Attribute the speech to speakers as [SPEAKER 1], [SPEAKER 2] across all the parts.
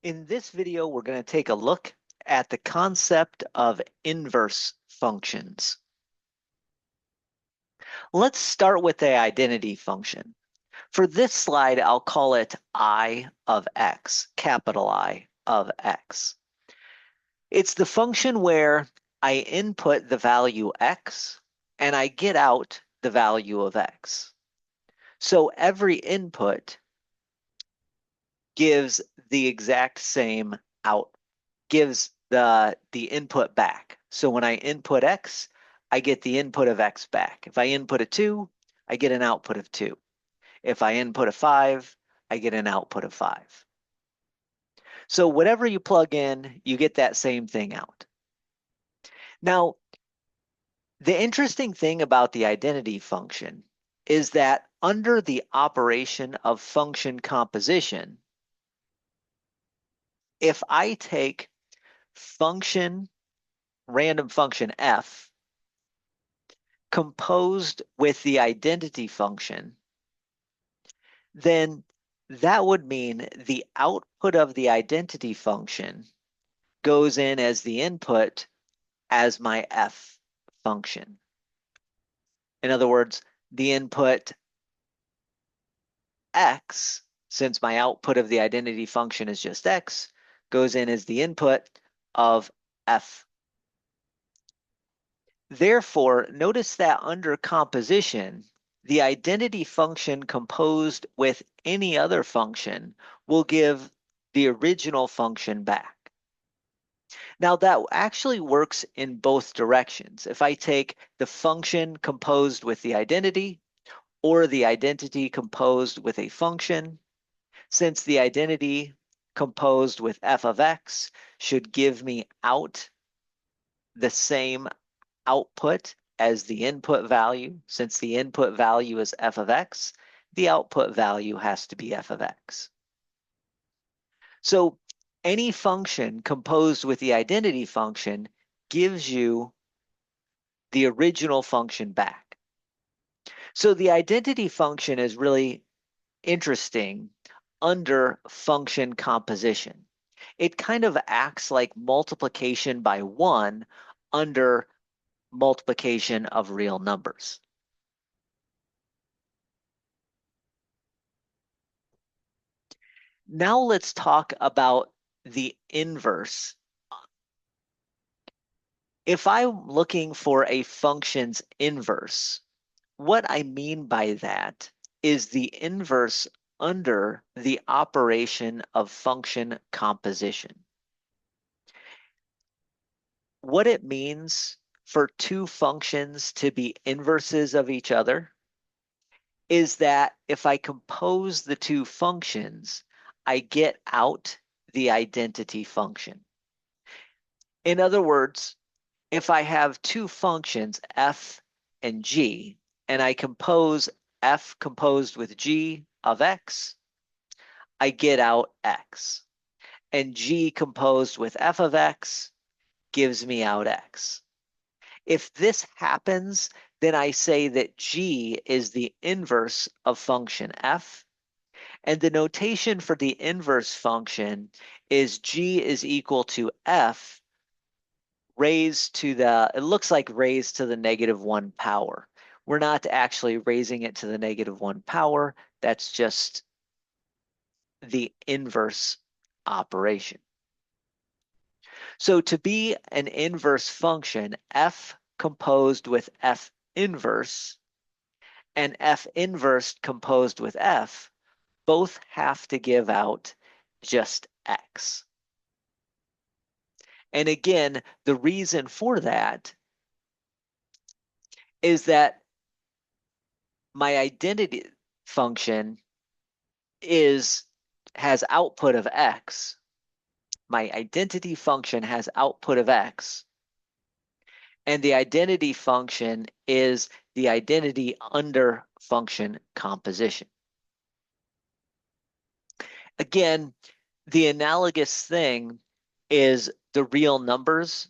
[SPEAKER 1] In this video, we're going to take a look at the concept of inverse functions. Let's start with the identity function. For this slide, I'll call it I of x, capital I of x. It's the function where I input the value x and I get out the value of x. So every input gives the exact same out, gives the input back. So when I input x, I get the input of x back. If I input a 2, I get an output of 2. If I input a 5, I get an output of 5. So whatever you plug in, you get that same thing out. Now, the interesting thing about the identity function is that under the operation of function composition, if I take random function f composed with the identity function, then that would mean the output of the identity function goes in as the input as my f function. In other words, the input x, since my output of the identity function is just x, goes in as the input of f. Therefore, notice that under composition, the identity function composed with any other function will give the original function back. Now that actually works in both directions. If I take the function composed with the identity or the identity composed with a function, since the identity composed with f of x should give me out the same output as the input value, since the input value is f of x, the output value has to be f of x. So any function composed with the identity function gives you the original function back. So the identity function is really interesting under function composition. It kind of acts like multiplication by 1 under multiplication of real numbers. Now let's talk about the inverse. If I'm looking for a function's inverse, what I mean by that is the inverse under the operation of function composition. What it means for two functions to be inverses of each other is that if I compose the two functions, I get out the identity function. In other words, if I have two functions, f and g, and I compose f composed with g of x, I get out x. And g composed with f of x gives me out x. If this happens, then I say that g is the inverse of function f. And the notation for the inverse function is g is equal to f raised to it looks like raised to the -1 power. We're not actually raising it to the -1 power. That's just the inverse operation. So to be an inverse function, f composed with f inverse and f inverse composed with f both have to give out just x. And again, the reason for that is that my identity function has output of x. My identity function has output of x. And the identity function is the identity under function composition. Again, the analogous thing is the real numbers.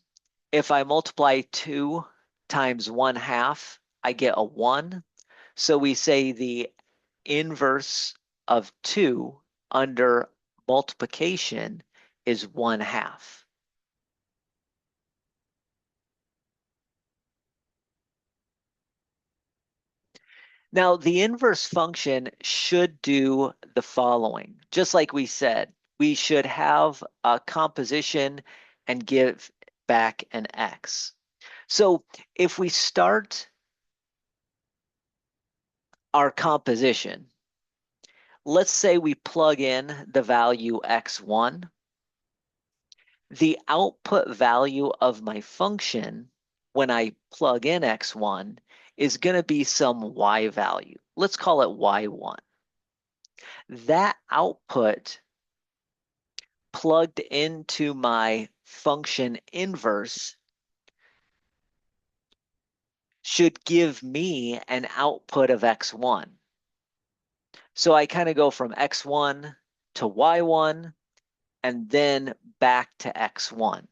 [SPEAKER 1] If I multiply 2 times 1/2, I get a 1. So we say the inverse of 2 under multiplication is 1/2. Now, the inverse function should do the following. Just like we said, we should have a composition and give back an x. So if we start our composition, let's say we plug in the value x1. The output value of my function when I plug in x1 is going to be some y value. Let's call it y1. That output plugged into my function inverse should give me an output of x1. So I kind of go from x1 to y1 and then back to x1.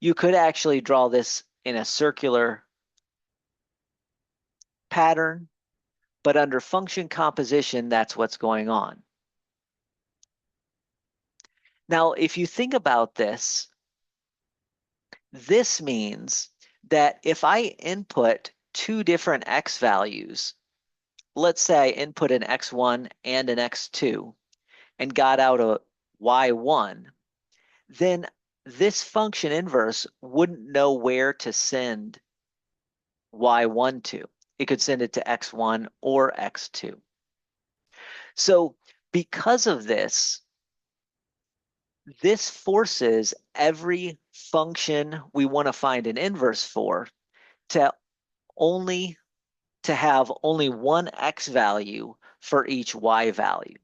[SPEAKER 1] You could actually draw this in a circular pattern, but under function composition, that's what's going on. Now, if you think about this, this means that if I input two different x values, let's say I input an x1 and an x2 and got out a y1, then this function inverse wouldn't know where to send y1 to. It could send it to x1 or x2. So because of this, this forces every function we want to find an inverse for to only to have only one x value for each y value.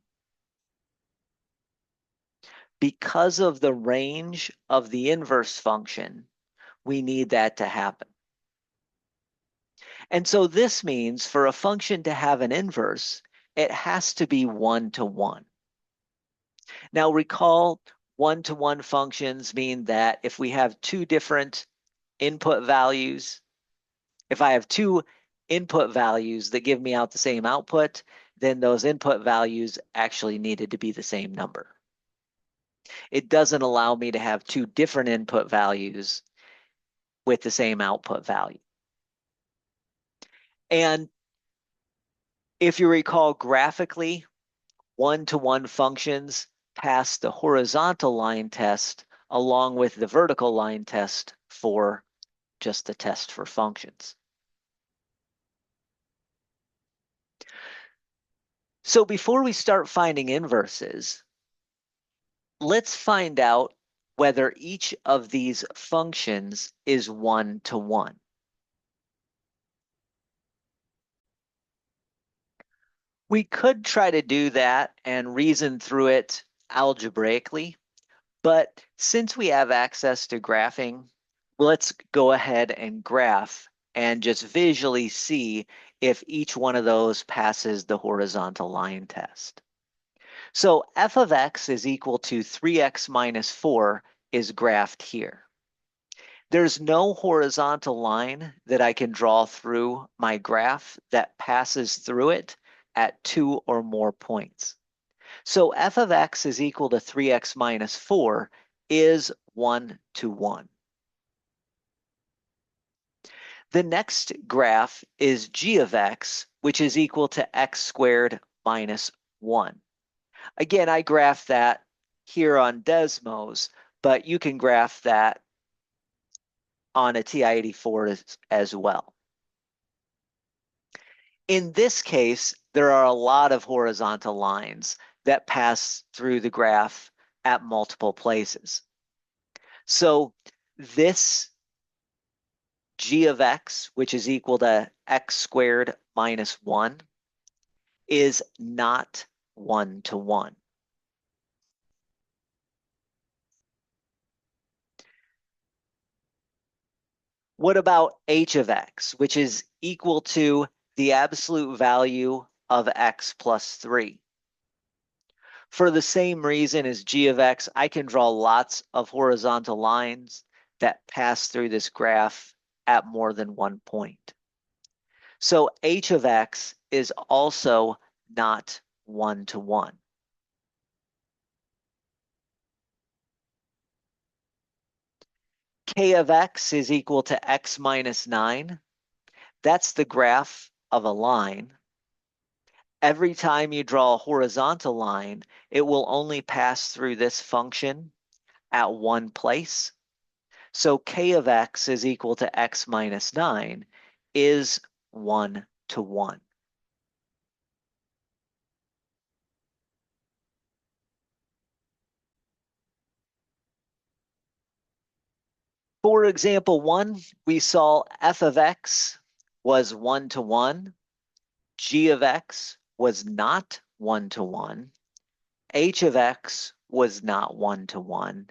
[SPEAKER 1] Because of the range of the inverse function, we need that to happen. And so this means for a function to have an inverse, it has to be 1-to-1. Now recall 1-to-1 functions mean that if we have two different input values, if I have two input values that give me out the same output, then those input values actually needed to be the same number. It doesn't allow me to have two different input values with the same output value. And if you recall graphically, 1-to-1 functions pass the horizontal line test along with the vertical line test for just the test for functions. So before we start finding inverses, let's find out whether each of these functions is 1-to-1. We could try to do that and reason through it algebraically, but since we have access to graphing, let's go ahead and graph and just visually see if each one of those passes the horizontal line test. So f of x is equal to 3x minus 4 is graphed here. There's no horizontal line that I can draw through my graph that passes through it at 2 or more points. So f of x is equal to 3x minus 4 is 1-to-1. The next graph is g of x, which is equal to x squared minus 1. Again, I graphed that here on Desmos, but you can graph that on a TI-84 as well. In this case, there are a lot of horizontal lines that pass through the graph at multiple places. So this g of x, which is equal to x squared minus 1, is not 1-to-1. What about h of x, which is equal to the absolute value of x plus 3? For the same reason as g of x, I can draw lots of horizontal lines that pass through this graph at more than one point. So h of x is also not 1-to-1. K of x is equal to x minus 9. That's the graph of a line. Every time you draw a horizontal line, it will only pass through this function at one place. So K of x is equal to x minus 9 is 1 to 1. For example 1, we saw f of x was 1 to 1, g of x was not 1 to 1, h of x was not 1 to 1,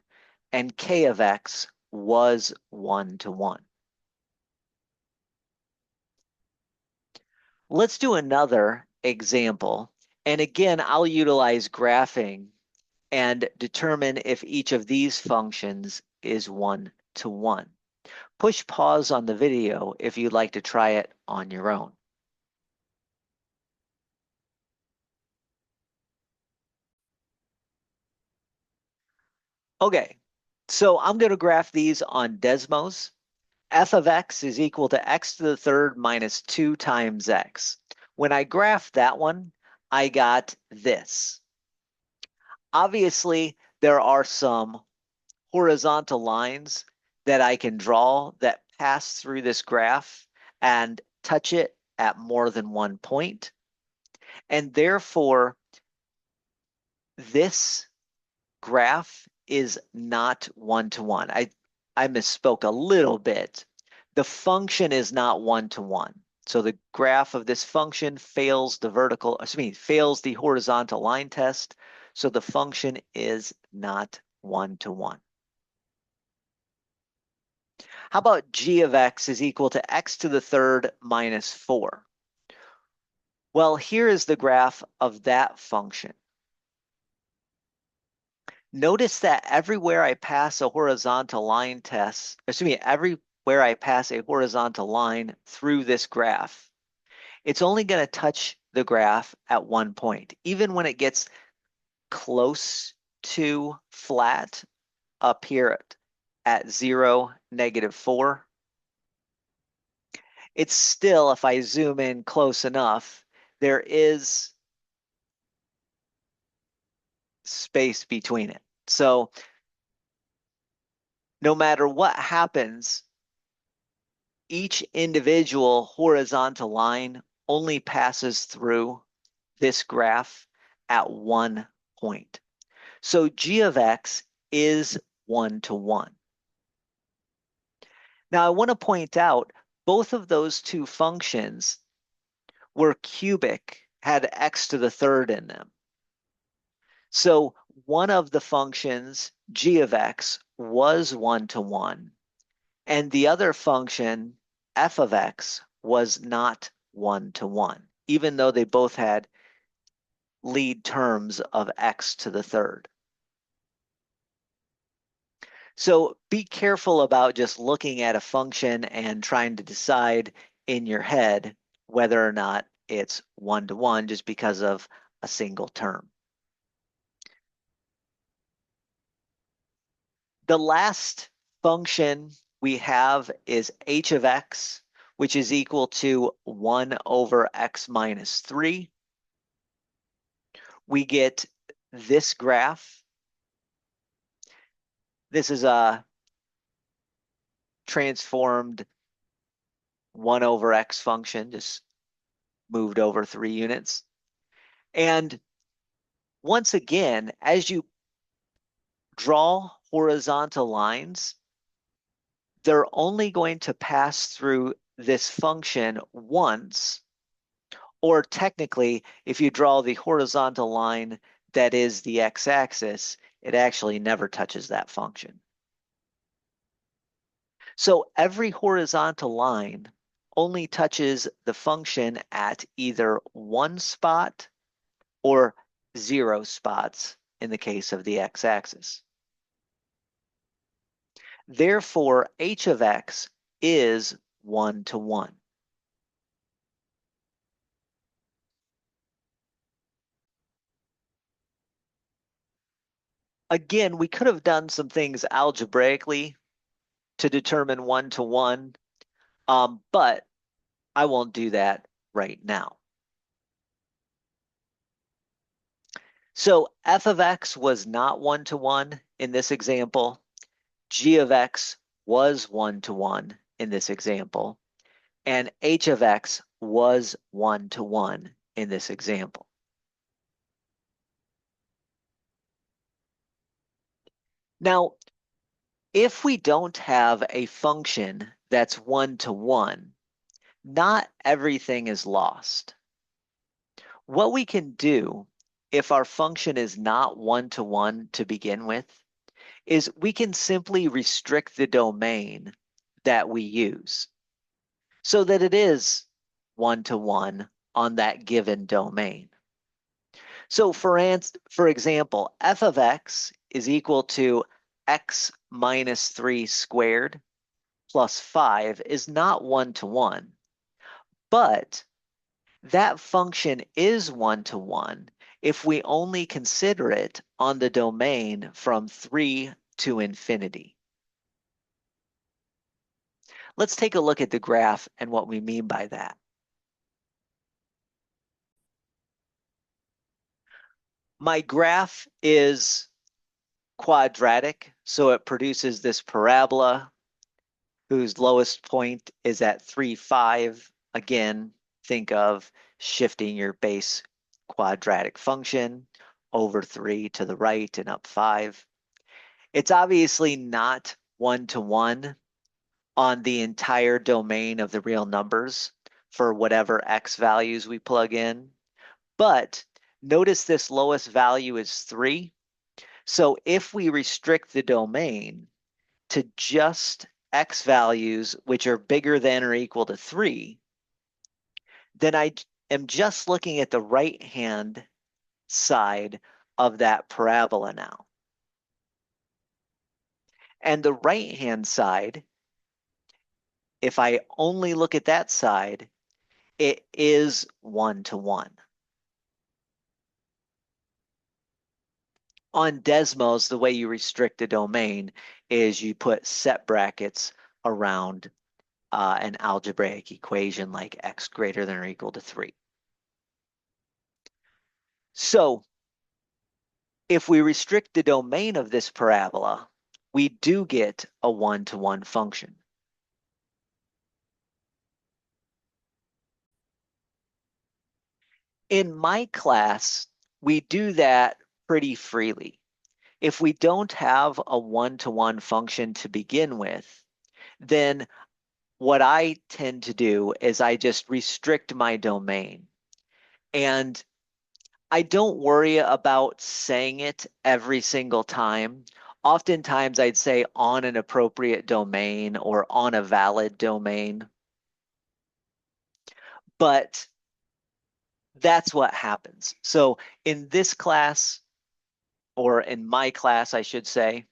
[SPEAKER 1] and k of x was 1 to 1. Let's do another example. And again, I'll utilize graphing and determine if each of these functions is 1 to 1. Push pause on the video if you'd like to try it on your own. Okay, so I'm going to graph these on Desmos. F of x is equal to x to the third minus 2 times x. When I graphed that one, I got this. Obviously, there are some horizontal lines that I can draw that pass through this graph and touch it at more than one point. And therefore, this graph is not one to one. I misspoke a little bit. The function is not one to one. So the graph of this function fails the horizontal line test. So the function is not one to one. How about g of x is equal to x to the third minus 4? Well, here is the graph of that function. Notice that everywhere I pass a horizontal line everywhere I pass a horizontal line through this graph, it's only going to touch the graph at one point. Even when it gets close to flat up here at 0, -4, it's still, if I zoom in close enough, there is space between it. So no matter what happens, each individual horizontal line only passes through this graph at one point. So g of x is 1 to 1. Now I want to point out both of those two functions were cubic, had x to the third in them. So one of the functions, g of x, was 1 to 1, and the other function, f of x, was not 1 to 1, even though they both had lead terms of x to the third. So be careful about just looking at a function and trying to decide in your head whether or not it's 1 to 1 just because of a single term. The last function we have is h of x, which is equal to 1 over x minus 3. We get this graph. This is a transformed 1 over x function, just moved over 3 units. And once again, as you draw horizontal lines, they're only going to pass through this function once, or technically, if you draw the horizontal line that is the x-axis, it actually never touches that function. So every horizontal line only touches the function at either one spot or 0 spots in the case of the x-axis. Therefore, h of x is 1 to 1. Again, we could have done some things algebraically to determine one-to-one, but I won't do that right now. So f of x was not one-to-one in this example. G of x was one-to-one in this example. And h of x was one-to-one in this example. Now, if we don't have a function that's one-to-one, not everything is lost. What we can do if our function is not one-to-one to begin with is we can simply restrict the domain that we use so that it is one-to-one on that given domain. So for example, f of x is equal to x minus 3 squared plus 5 is not one-to-one, but that function is one-to-one if we only consider it on the domain from 3 to infinity. Let's take a look at the graph and what we mean by that. My graph is quadratic, so it produces this parabola whose lowest point is at 3, 5. Again, think of shifting your base quadratic function over 3 to the right and up 5. It's obviously not one-to-one on the entire domain of the real numbers for whatever x values we plug in. But notice this lowest value is 3. So if we restrict the domain to just x values which are bigger than or equal to 3, then I am just looking at the right-hand side of that parabola now. And the right-hand side, if I only look at that side, it is one-to-one. On Desmos, the way you restrict a domain is you put set brackets around an algebraic equation like x greater than or equal to 3. So if we restrict the domain of this parabola, we do get a one-to-one function. In my class, we do that pretty freely. If we don't have a one-to-one function to begin with, then what I tend to do is I just restrict my domain. And I don't worry about saying it every single time. Oftentimes I'd say on an appropriate domain or on a valid domain. But that's what happens. So in this class, or in my class, I should say,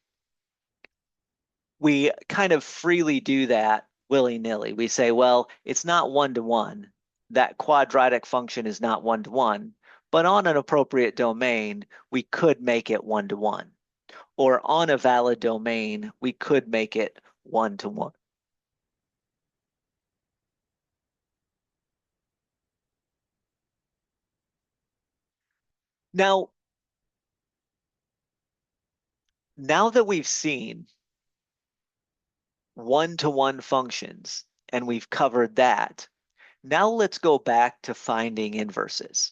[SPEAKER 1] we kind of freely do that willy-nilly. We say, well, it's not one-to-one. That quadratic function is not one-to-one, but on an appropriate domain, we could make it one-to-one. Or on a valid domain, we could make it one-to-one. Now that we've seen one-to-one functions and we've covered that, now let's go back to finding inverses.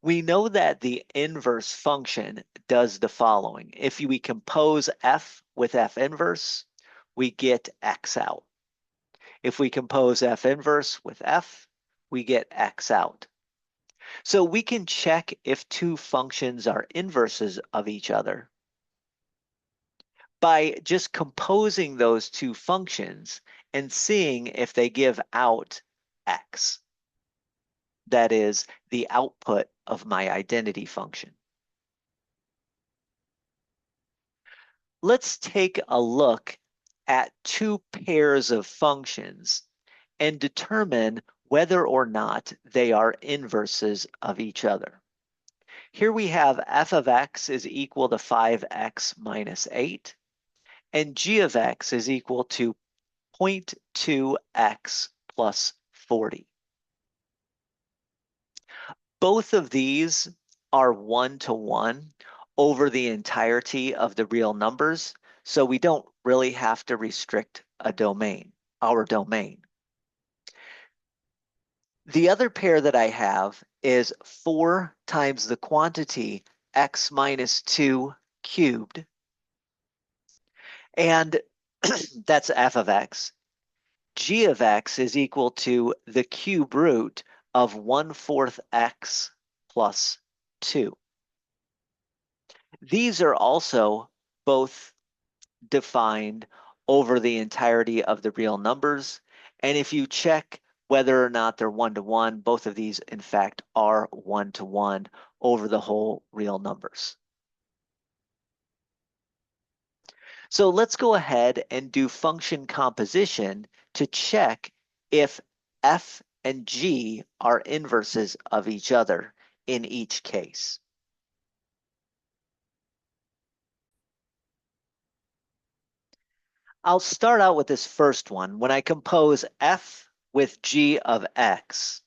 [SPEAKER 1] We know that the inverse function does the following. If we compose f with f inverse, we get x out. If we compose f inverse with f, we get x out. So we can check if two functions are inverses of each other by just composing those two functions and seeing if they give out x. That is the output of my identity function. Let's take a look at two pairs of functions and determine whether or not they are inverses of each other. Here we have f of x is equal to 5x minus 8, and g of x is equal to 0.2x plus 40. Both of these are 1-to-1 over the entirety of the real numbers, so we don't really have to restrict our domain. The other pair that I have is 4 times the quantity x minus 2 cubed, and that's f of x. G of x is equal to the cube root of 1/4 x plus 2. These are also both defined over the entirety of the real numbers. And if you check whether or not they're 1-to-1, both of these, in fact, are 1-to-1 over the whole real numbers. So let's go ahead and do function composition to check if f and g are inverses of each other in each case. I'll start out with this first one. When I compose f with g of x,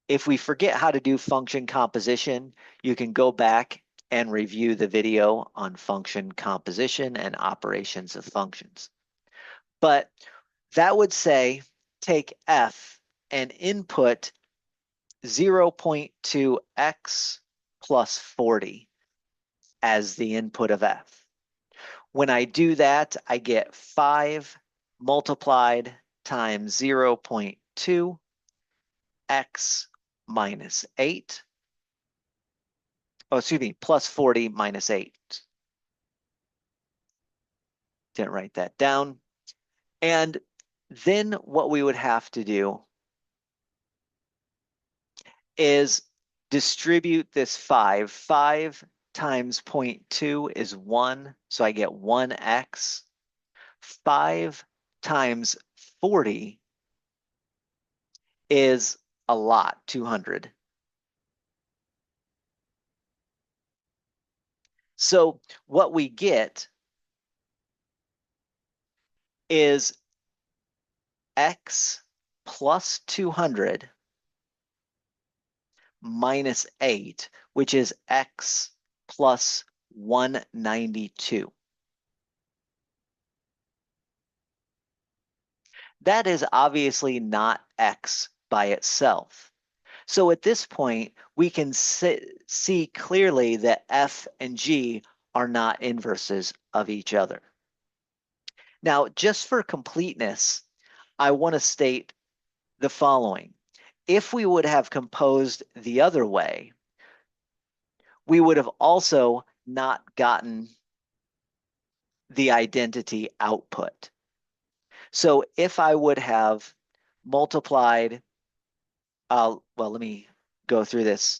[SPEAKER 1] if we forget how to do function composition, you can go back and review the video on function composition and operations of functions. But that would say take f and input 0.2x plus 40 as the input of f. When I do that, I get 5 multiplied times 0.2 x minus 8. Oh, excuse me, plus 40 minus 8. Didn't write that down. And then what we would have to do is distribute this 5. 5 times 0.2 is 1, so I get 1x. 5 times 40 is a lot, 200. So what we get is x plus 200 minus 8, which is x plus 192. That is obviously not x by itself. So at this point, we can see clearly that f and g are not inverses of each other. Now, just for completeness, I want to state the following. If we would have composed the other way, we would have also not gotten the identity output. So if I would have multiplied, well, let me go through this.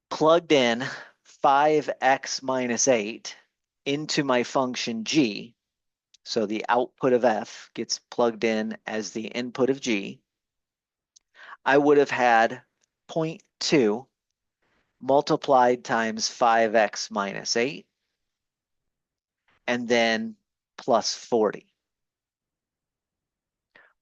[SPEAKER 1] Plugged in 5x minus 8 into my function g, so the output of f gets plugged in as the input of g, I would have had 0.2 multiplied times 5x minus 8, and then plus 40.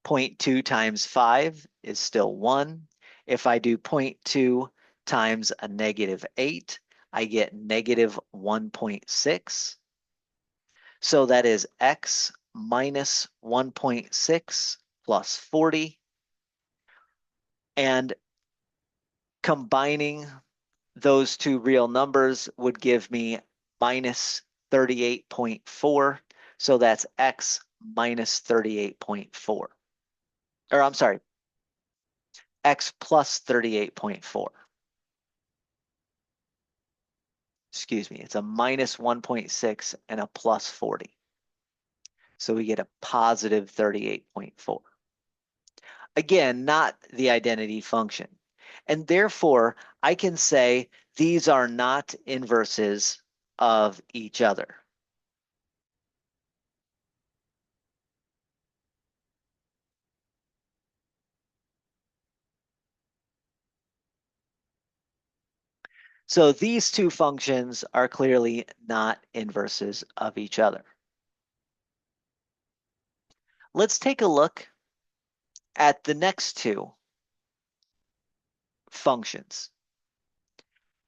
[SPEAKER 1] 0.2 times 5 is still 1. If I do 0.2 times a negative 8, I get negative 1.6. So that is x minus 1.6 plus 40. And combining those two real numbers would give me minus 38.4. So that's x minus 38.4. Or I'm sorry, x plus 38.4. Excuse me, it's a minus 1.6 and a plus 40. So we get a positive 38.4. Again, not the identity function. And therefore, I can say these are not inverses of each other. So these two functions are clearly not inverses of each other. Let's take a look at the next two functions.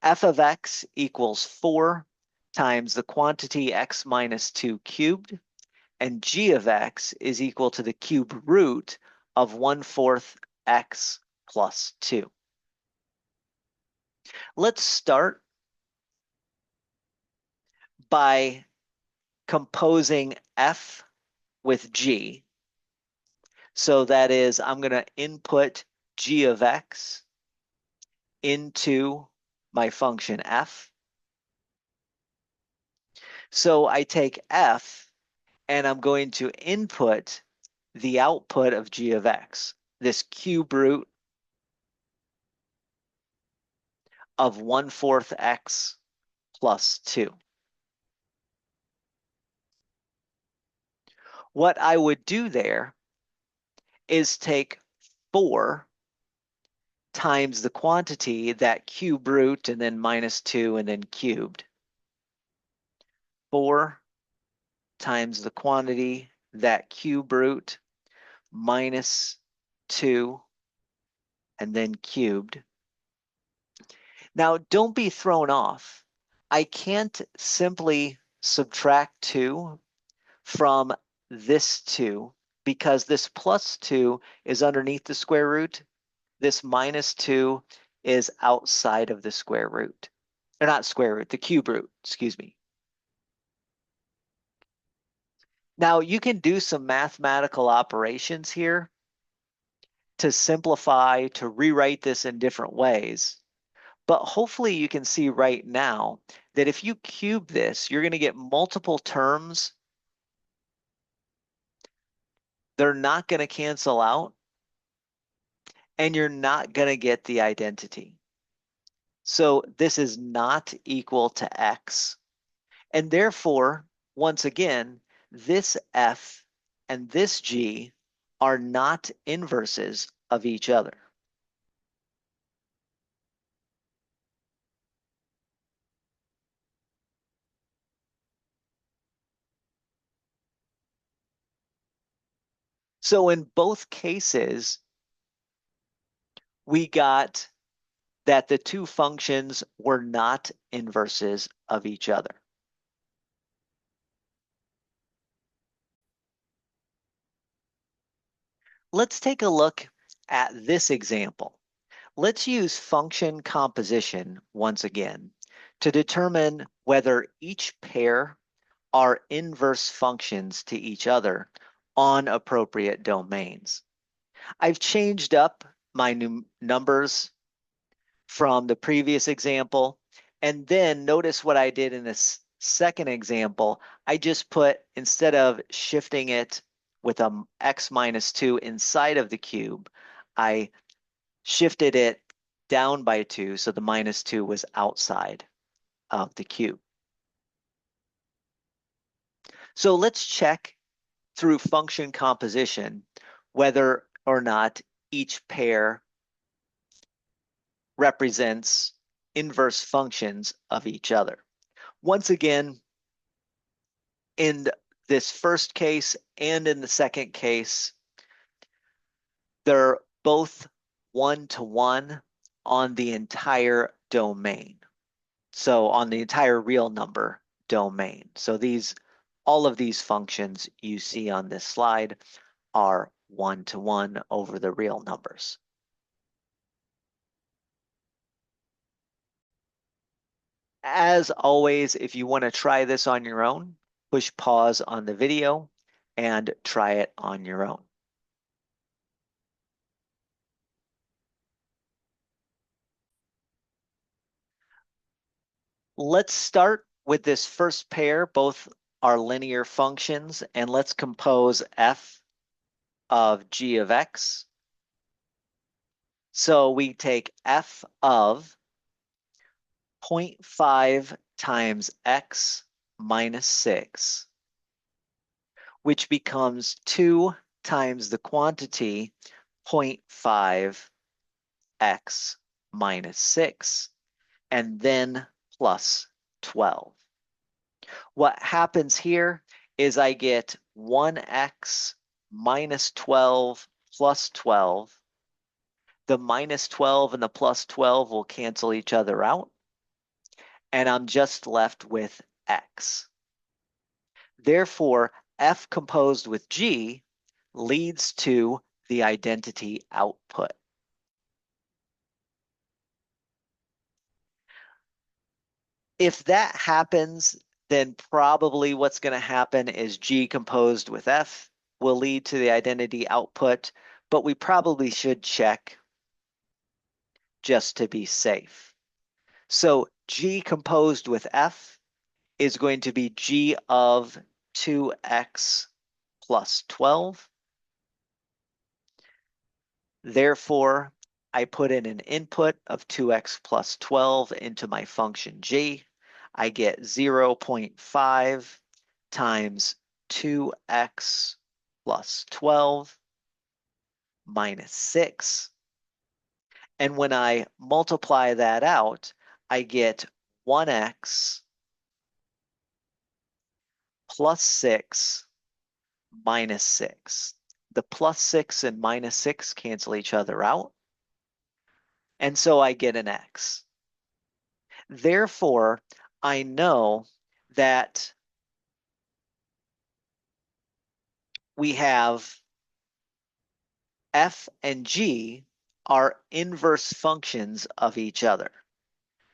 [SPEAKER 1] F of x equals 4 times the quantity x minus 2 cubed, and g of x is equal to the cube root of 1/4 x plus 2. Let's start by composing f with g. So that is, I'm going to input g of x into my function f. So I take f and I'm going to input the output of g of x, this cube root of 1/4 x plus 2. What I would do there is take 4 times the quantity, that cube root, and then minus 2, and then cubed. 4 times the quantity, that cube root, minus 2, and then cubed. Now, don't be thrown off. I can't simply subtract 2 from this 2 because this plus 2 is underneath the square root. This minus 2 is outside of the square root. Or not square root, the cube root, excuse me. Now, you can do some mathematical operations here to simplify, to rewrite this in different ways. But hopefully you can see right now that if you cube this, you're going to get multiple terms. They're not going to cancel out, and you're not going to get the identity. So this is not equal to x. And therefore, once again, this f and this g are not inverses of each other. So in both cases, we got that the two functions were not inverses of each other. Let's take a look at this example. Let's use function composition once again to determine whether each pair are inverse functions to each other on appropriate domains. I've changed up my numbers from the previous example, and then notice what I did in this second example. I just put, instead of shifting it with a x minus 2 inside of the cube, I shifted it down by 2, so the minus 2 was outside of the cube. So let's check through function composition whether or not each pair represents inverse functions of each other. Once again, in this first case and in the second case, they're both 1-to-1 on the entire domain. So on the entire real number domain. So all of these functions you see on this slide are 1-to-1 over the real numbers. As always, if you want to try this on your own, push pause on the video and try it on your own. Let's start with this first pair. Both are linear functions, and let's compose f of g of x. So we take f of 0.5 times x minus 6, which becomes 2 times the quantity 0.5 x minus 6 and then plus 12. What happens here is I get 1x minus 12 plus 12. The minus 12 and the plus 12 will cancel each other out, and I'm just left with x. Therefore, f composed with g leads to the identity output. If that happens, then probably what's going to happen is G composed with F will lead to the identity output, but we probably should check just to be safe. So G composed with F is going to be G of 2x plus 12. Therefore, I put in an input of 2x plus 12 into my function G. I get 0.5 times 2x plus 12 minus 6. And when I multiply that out, I get 1x plus 6 minus 6. The plus 6 and minus 6 cancel each other out, and so I get an x. Therefore, I know that we have f and g are inverse functions of each other.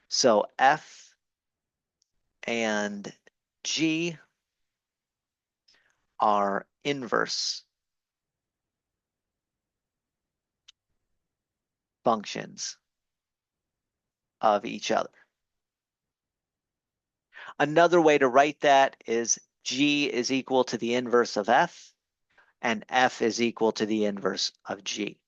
[SPEAKER 1] So f and g are inverse functions of each other. Another way to write that is g is equal to the inverse of f, and f is equal to the inverse of g.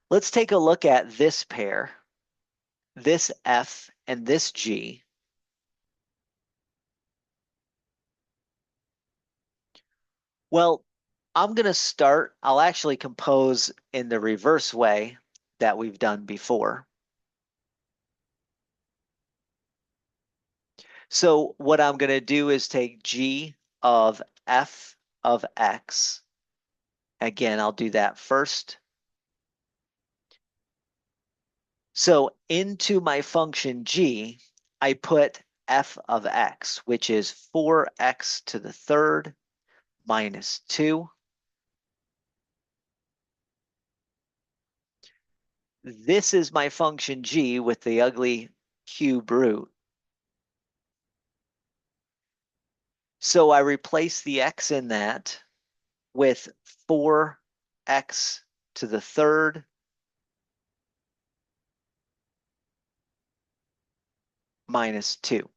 [SPEAKER 1] Let's take a look at this pair, this f and this g. Well, I'm going to start, I'll actually compose in the reverse way that we've done before. So what I'm going to do is take g of f of x. Again, I'll do that first. So into my function g, I put f of x, which is 4x to the third minus 2. This is my function g with the ugly cube root. So I replace the x in that with 4x to the third minus 2.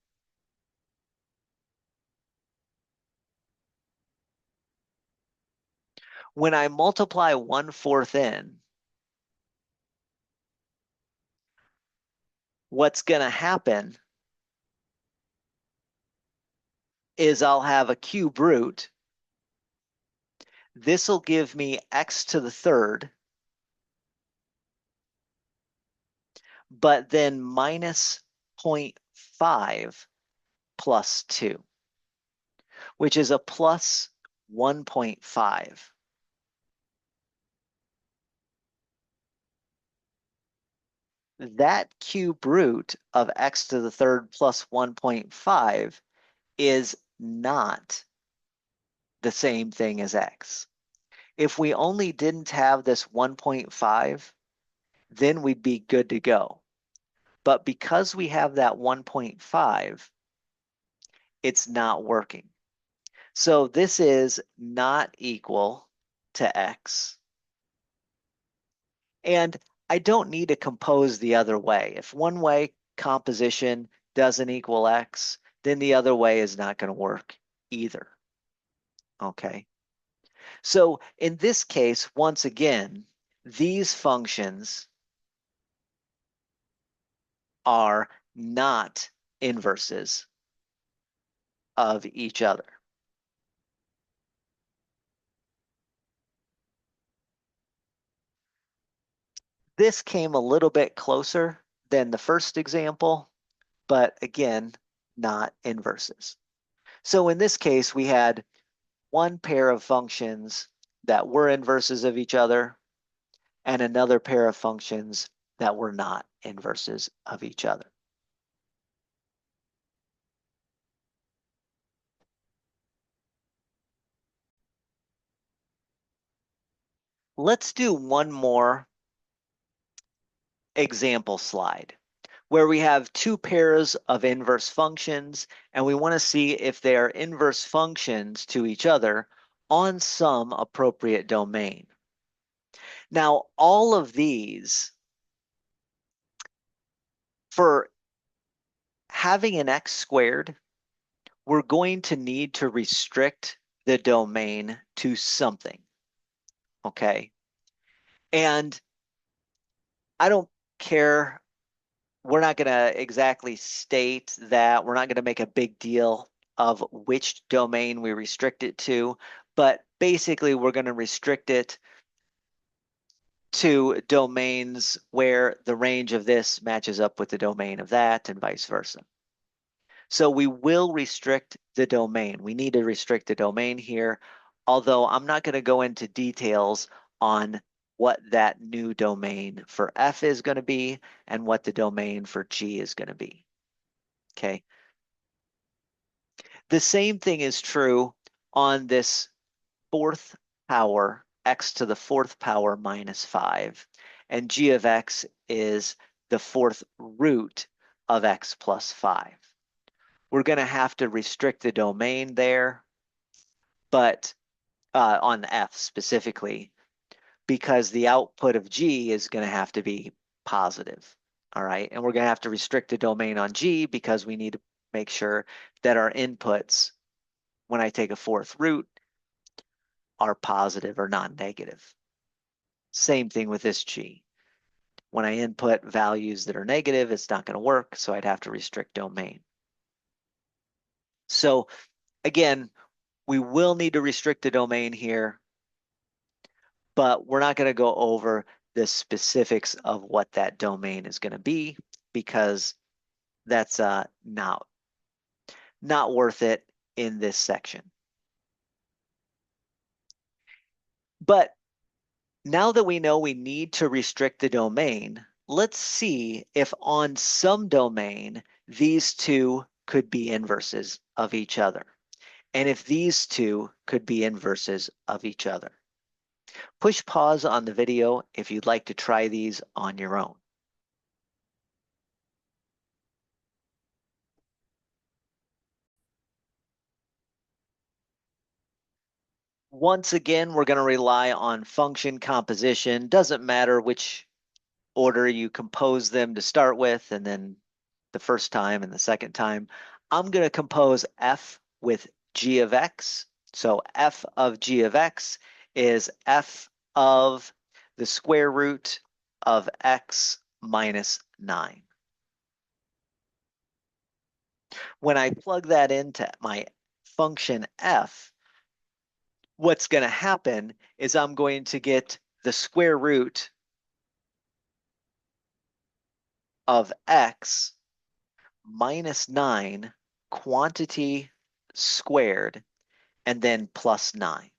[SPEAKER 1] When I multiply 1/4 in, what's going to happen is I'll have a cube root. This will give me x to the third, but then minus 0.5 plus 2, which is a plus 1.5. That cube root of x to the third plus 1.5 is not the same thing as x. If we only didn't have this 1.5, then we'd be good to go. But because we have that 1.5, it's not working. So this is not equal to x. And I don't need to compose the other way. If one way composition doesn't equal x, then the other way is not going to work either. Okay. So in this case, once again, these functions are not inverses of each other. This came a little bit closer than the first example, but again, not inverses. So in this case, we had one pair of functions that were inverses of each other and another pair of functions that were not inverses of each other. Let's do one more example slide where we have two pairs of inverse functions and we want to see if they are inverse functions to each other on some appropriate domain. Now, all of these, for having an x squared, we're going to need to restrict the domain to something, okay? And I don't care. We're not going to exactly state that. We're not going to make a big deal of which domain we restrict it to, but basically we're going to restrict it to domains where the range of this matches up with the domain of that and vice versa. So we will restrict the domain. We need to restrict the domain here, although I'm not going to go into details on what that new domain for F is going to be and what the domain for G is going to be. Okay. The same thing is true on this fourth power, x to the fourth power minus 5. And g of x is the fourth root of x plus 5. We're going to have to restrict the domain there, but on f specifically, because the output of g is going to have to be positive. All right, and we're going to have to restrict the domain on g because we need to make sure that our inputs, when I take a fourth root, are positive or non-negative. Same thing with this g. When I input values that are negative, it's not going to work, so I'd have to restrict domain. So again, we will need to restrict the domain here, but we're not going to go over the specifics of what that domain is going to be because that's not worth it in this section. But now that we know we need to restrict the domain, let's see if on some domain these two could be inverses of each other, and if these two could be inverses of each other. Push pause on the video if you'd like to try these on your own. Once again, we're going to rely on function composition. Doesn't matter which order you compose them to start with, and then the first time and the second time. I'm going to compose f with g of x. So f of g of x is f of the square root of x minus 9. When I plug that into my function f, what's going to happen is I'm going to get the square root of x minus 9 quantity squared and then plus 9.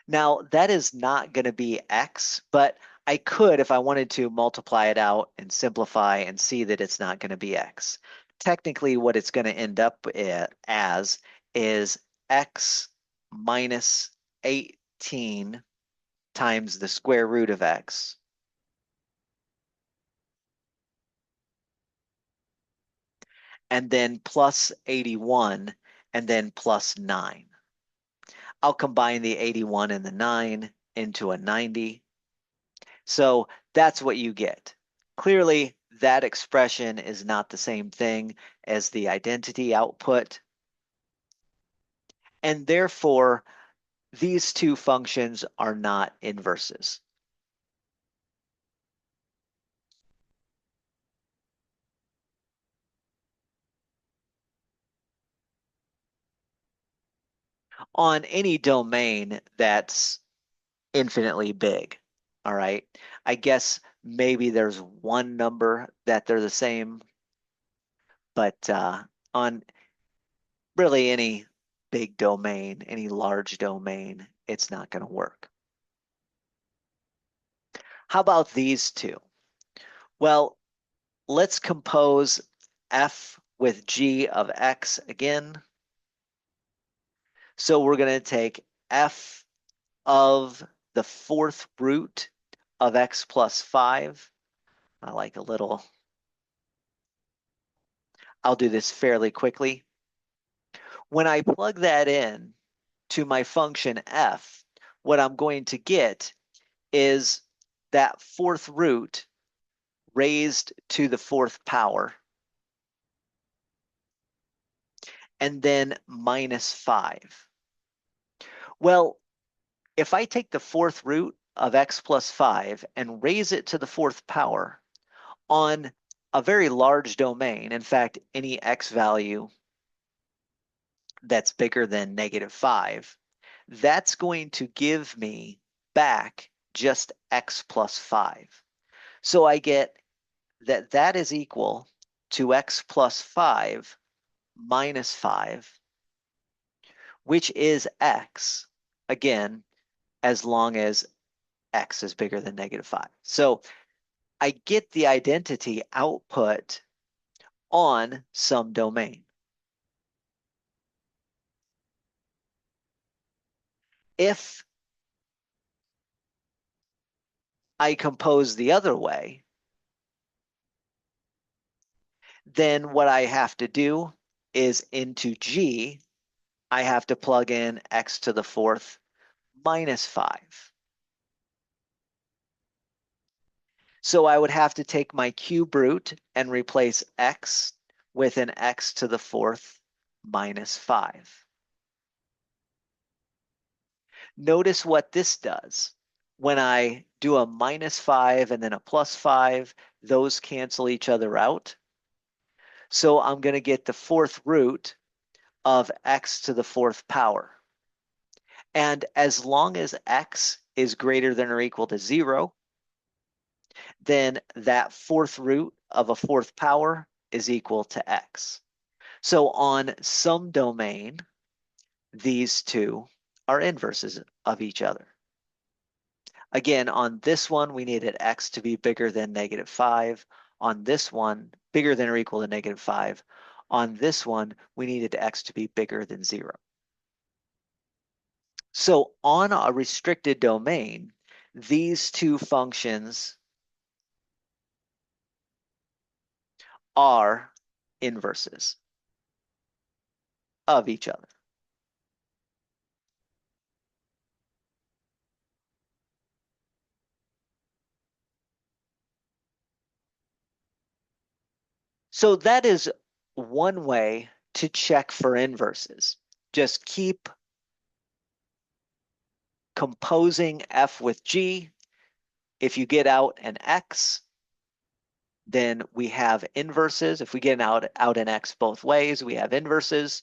[SPEAKER 1] Now, that is not going to be x, but I could, if I wanted to, multiply it out and simplify and see that it's not going to be x. Technically, what it's going to end up as is x minus 18 times the square root of x and then plus 81 and then plus 9. I'll combine the 81 and the 9 into a 90. So that's what you get. Clearly, that expression is not the same thing as the identity output. And therefore, these two functions are not inverses. On any domain that's infinitely big. all right? I guess maybe there's one number that they're the same, but on really any big domain, any large domain, it's not going to work. How about these two? Well, let's compose f with g of x again. So we're going to take f of the fourth root of x plus 5. I like a little, I'll do this fairly quickly. When I plug that in to my function f, what I'm going to get is that fourth root raised to the fourth power, and then minus 5. Well, if I take the fourth root of x plus 5 and raise it to the fourth power on a very large domain, in fact, any x value that's bigger than -5, that's going to give me back just x plus 5. So I get that that is equal to x plus 5 minus 5, which is x, again, as long as x is bigger than -5. So I get the identity output on some domain. If I compose the other way, then what I have to do is into G, I have to plug in x to the fourth minus 5. So I would have to take my cube root and replace x with an x to the fourth minus 5. Notice what this does. When I do a minus 5 and then a plus 5, those cancel each other out. So I'm going to get the fourth root of x to the fourth power. And as long as x is greater than or equal to 0, then that fourth root of a fourth power is equal to x. So on some domain, these two are inverses of each other. Again, on this one, we needed x to be bigger than -5. On this one, bigger than or equal to -5. On this one, we needed x to be bigger than 0. So on a restricted domain, these two functions are inverses of each other. So that is one way to check for inverses. Just keep composing f with g. If you get out an x, then we have inverses. If we get out an x both ways, we have inverses.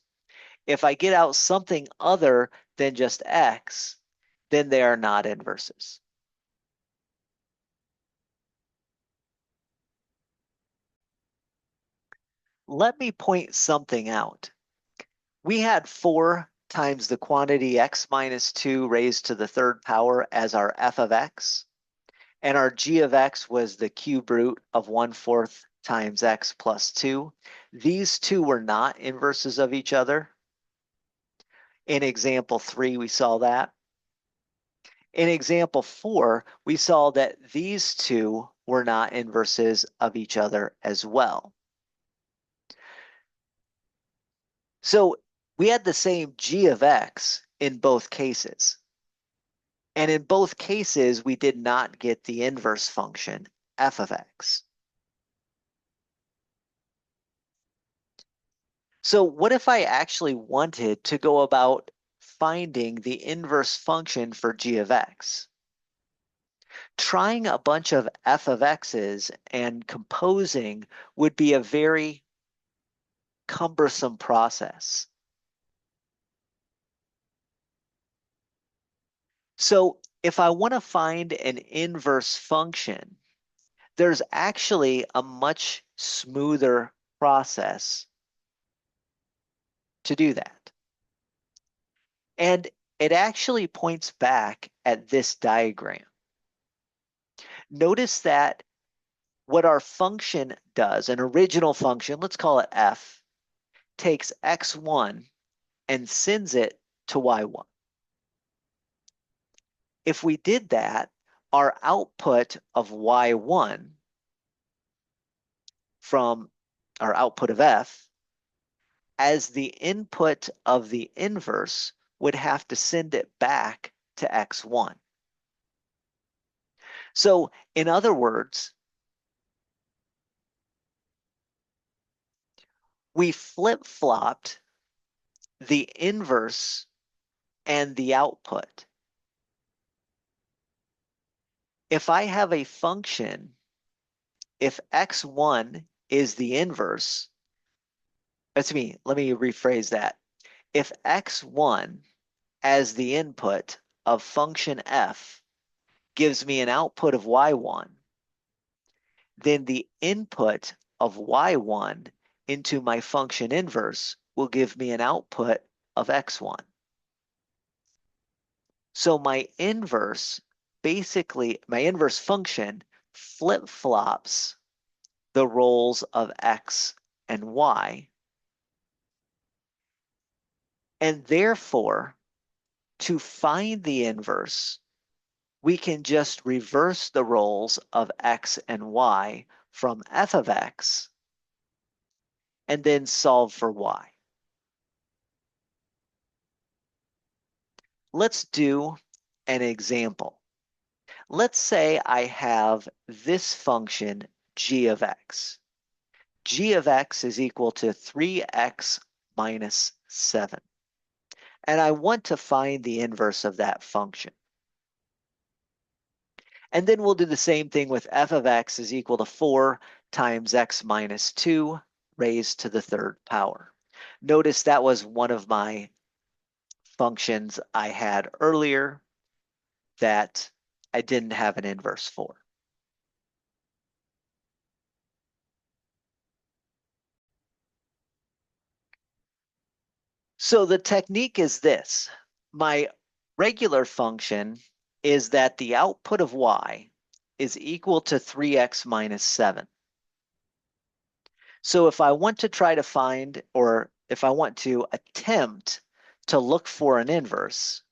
[SPEAKER 1] If I get out something other than just x, then they are not inverses. Let me point something out. We had 4 times the quantity x minus 2 raised to the third power as our f of x, and our g of x was the cube root of 1/4 times x plus 2. These two were not inverses of each other. In example 3, we saw that. In example 4, we saw that these two were not inverses of each other as well. So we had the same g of x in both cases. And in both cases, we did not get the inverse function, f of x. So what if I actually wanted to go about finding the inverse function for g of x? Trying a bunch of f of x's and composing would be a very cumbersome process. So If I want to find an inverse function, there's actually a much smoother process to do that. And it actually points back at this diagram. Notice that what our function does, an original function, let's call it f, takes x1 and sends it to y1. If we did that, our output of y1 from our output of f as the input of the inverse would have to send it back to x1. So in other words, we flip-flopped the inverse and the output. If I have a function, if x1 is the inverse, let me rephrase that. If x1 as the input of function f gives me an output of y1, then the input of y1 into my function inverse will give me an output of x1. So my inverse, basically, my inverse function flip-flops the roles of x and y. And therefore, to find the inverse, we can just reverse the roles of x and y from f of x and then solve for y. Let's do an example. Let's say I have this function g of x. G of x is equal to 3x minus 7. And I want to find the inverse of that function. And then we'll do the same thing with f of x is equal to 4 times x minus 2 raised to the third power. Notice that was one of my functions I had earlier that I didn't have an inverse for. So the technique is this. My regular function is that the output of y is equal to 3x minus 7. So if I want to try to find, or if I want to attempt to look for an inverse,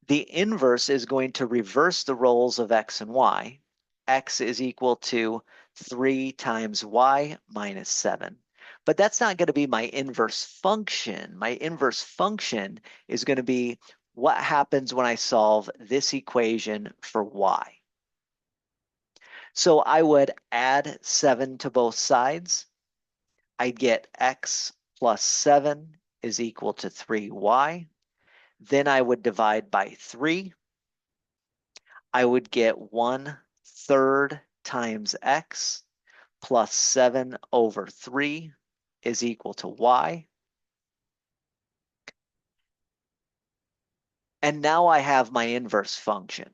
[SPEAKER 1] the inverse is going to reverse the roles of x and y. X is equal to 3 times y minus 7. But that's not going to be my inverse function. My inverse function is going to be what happens when I solve this equation for y. So I would add 7 to both sides. I'd get x plus 7 is equal to 3y. Then I would divide by 3. I would get 1/3 times x plus 7 over 3 is equal to y. And now I have my inverse function.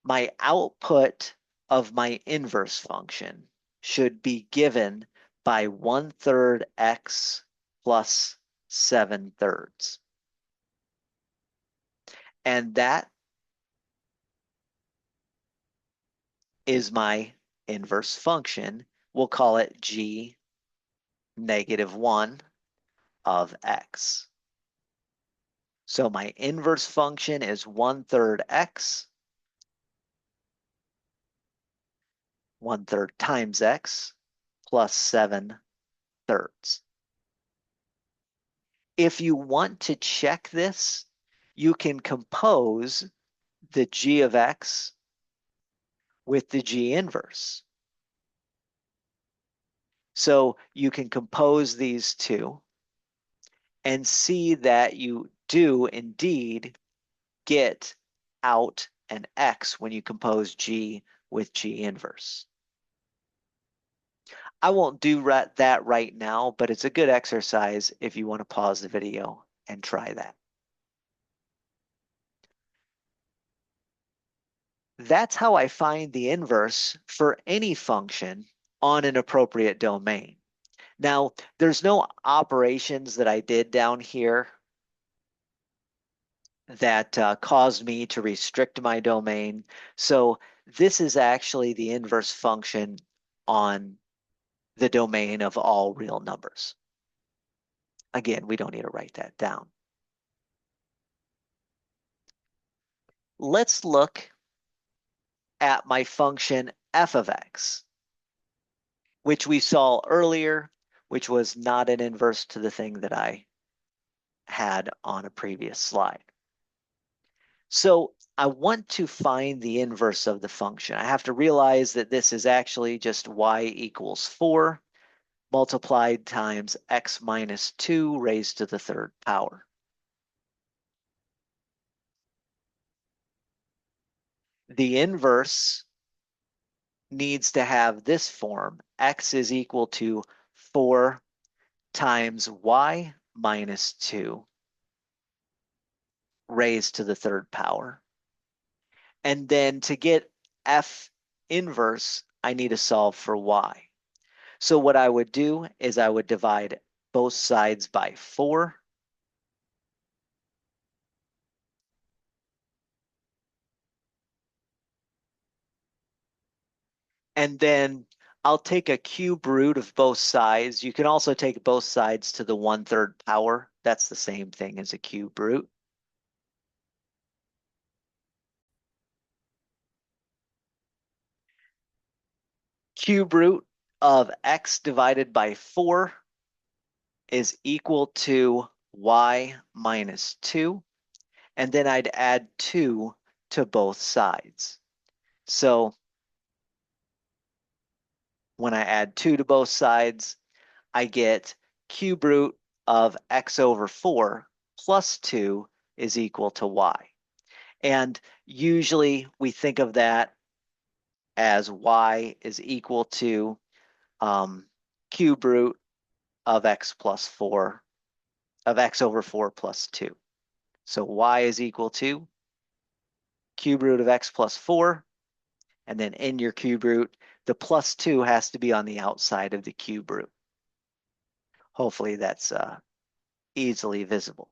[SPEAKER 1] My output of my inverse function should be given by 1/3 x plus 7/3. And that is my inverse function. We'll call it g -1 of x. So my inverse function is 1/3 x, 1/3 times x, plus 7/3. If you want to check this, you can compose the g of x with the g inverse. So you can compose these two and see that you do indeed get out an x when you compose g with g inverse. I won't do that right now, but it's a good exercise if you want to pause the video and try that. That's how I find the inverse for any function on an appropriate domain. Now, there's no operations that I did down here that caused me to restrict my domain. So this is actually the inverse function on the domain of all real numbers. Again, we don't need to write that down. Let's look at my function f of x, which we saw earlier, which was not an inverse to the thing that I had on a previous slide. So I want to find the inverse of the function. I have to realize that this is actually just y equals 4 multiplied times x minus 2 raised to the third power. The inverse needs to have this form. X is equal to 4 times y minus 2 raised to the third power. And then to get f inverse, I need to solve for y. So what I would do is I would divide both sides by 4. And then I'll take a cube root of both sides. You can also take both sides to the 1/3 power. That's the same thing as a cube root. Cube root of x divided by 4 is equal to y minus 2. And then I'd add 2 to both sides. So when I add 2 to both sides, I get cube root of x over 4 plus 2 is equal to y. And usually we think of that as y is equal to cube root of x plus 4, of x over 4 plus 2. So y is equal to cube root of x plus 4, and then in your cube root, the plus 2 has to be on the outside of the cube root. Hopefully that's easily visible.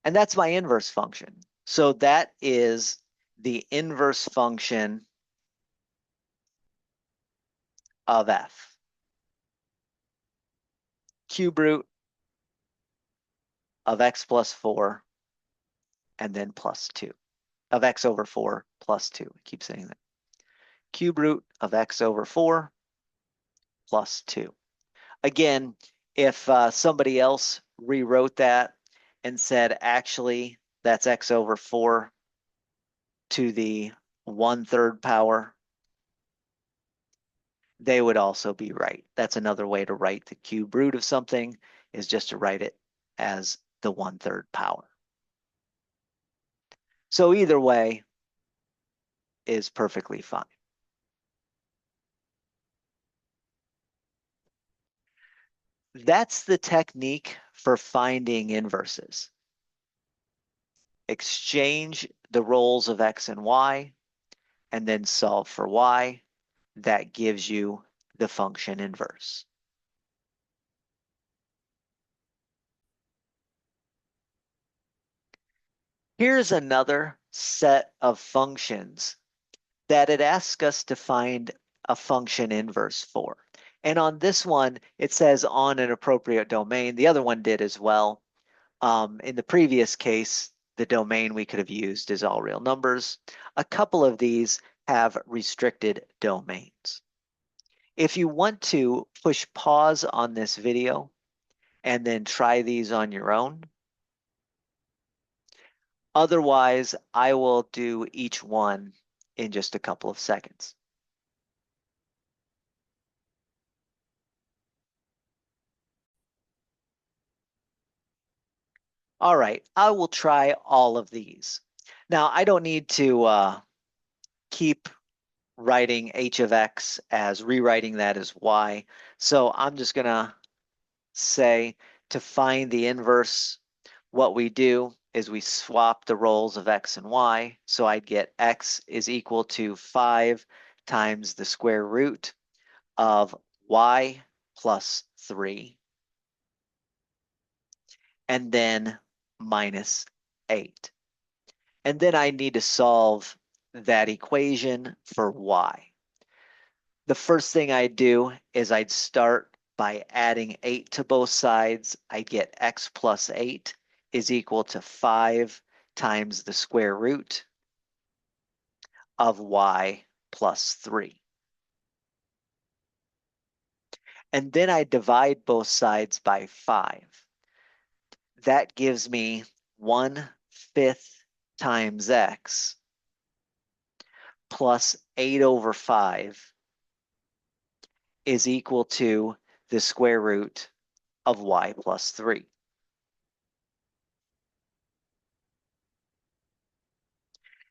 [SPEAKER 1] And that's my inverse function. So that is the inverse function of f. Cube root of x plus 4 and then plus 2. Of x over 4 plus 2. I keep saying that. Cube root of x over 4 plus 2. Again, if somebody else rewrote that and said, actually, that's x over 4 to the 1/3 power, they would also be right. That's another way to write the cube root of something, is just to write it as the 1/3 power. So either way is perfectly fine. That's the technique for finding inverses. Exchange the roles of x and y, and then solve for y. That gives you the function inverse. Here's another set of functions that it asks us to find a function inverse for. And on this one, it says on an appropriate domain. The other one did as well. In the previous case, the domain we could have used is all real numbers. A couple of these have restricted domains. If you want to push pause on this video and then try these on your own. Otherwise, I will do each one in just a couple of seconds. All right, I will try all of these. Now, I don't need to keep writing h of x as rewriting that as y. So I'm just going to say to find the inverse, what we do is we swap the roles of x and y. So I'd get x is equal to 5 times the square root of y plus 3, and then minus 8. And then I need to solve that equation for y. The first thing I'd do is I'd start by adding 8 to both sides. I get x plus 8 is equal to 5 times the square root of y plus 3. And then I divide both sides by 5. That gives me 1/5 times x plus 8 over 5 is equal to the square root of y plus 3.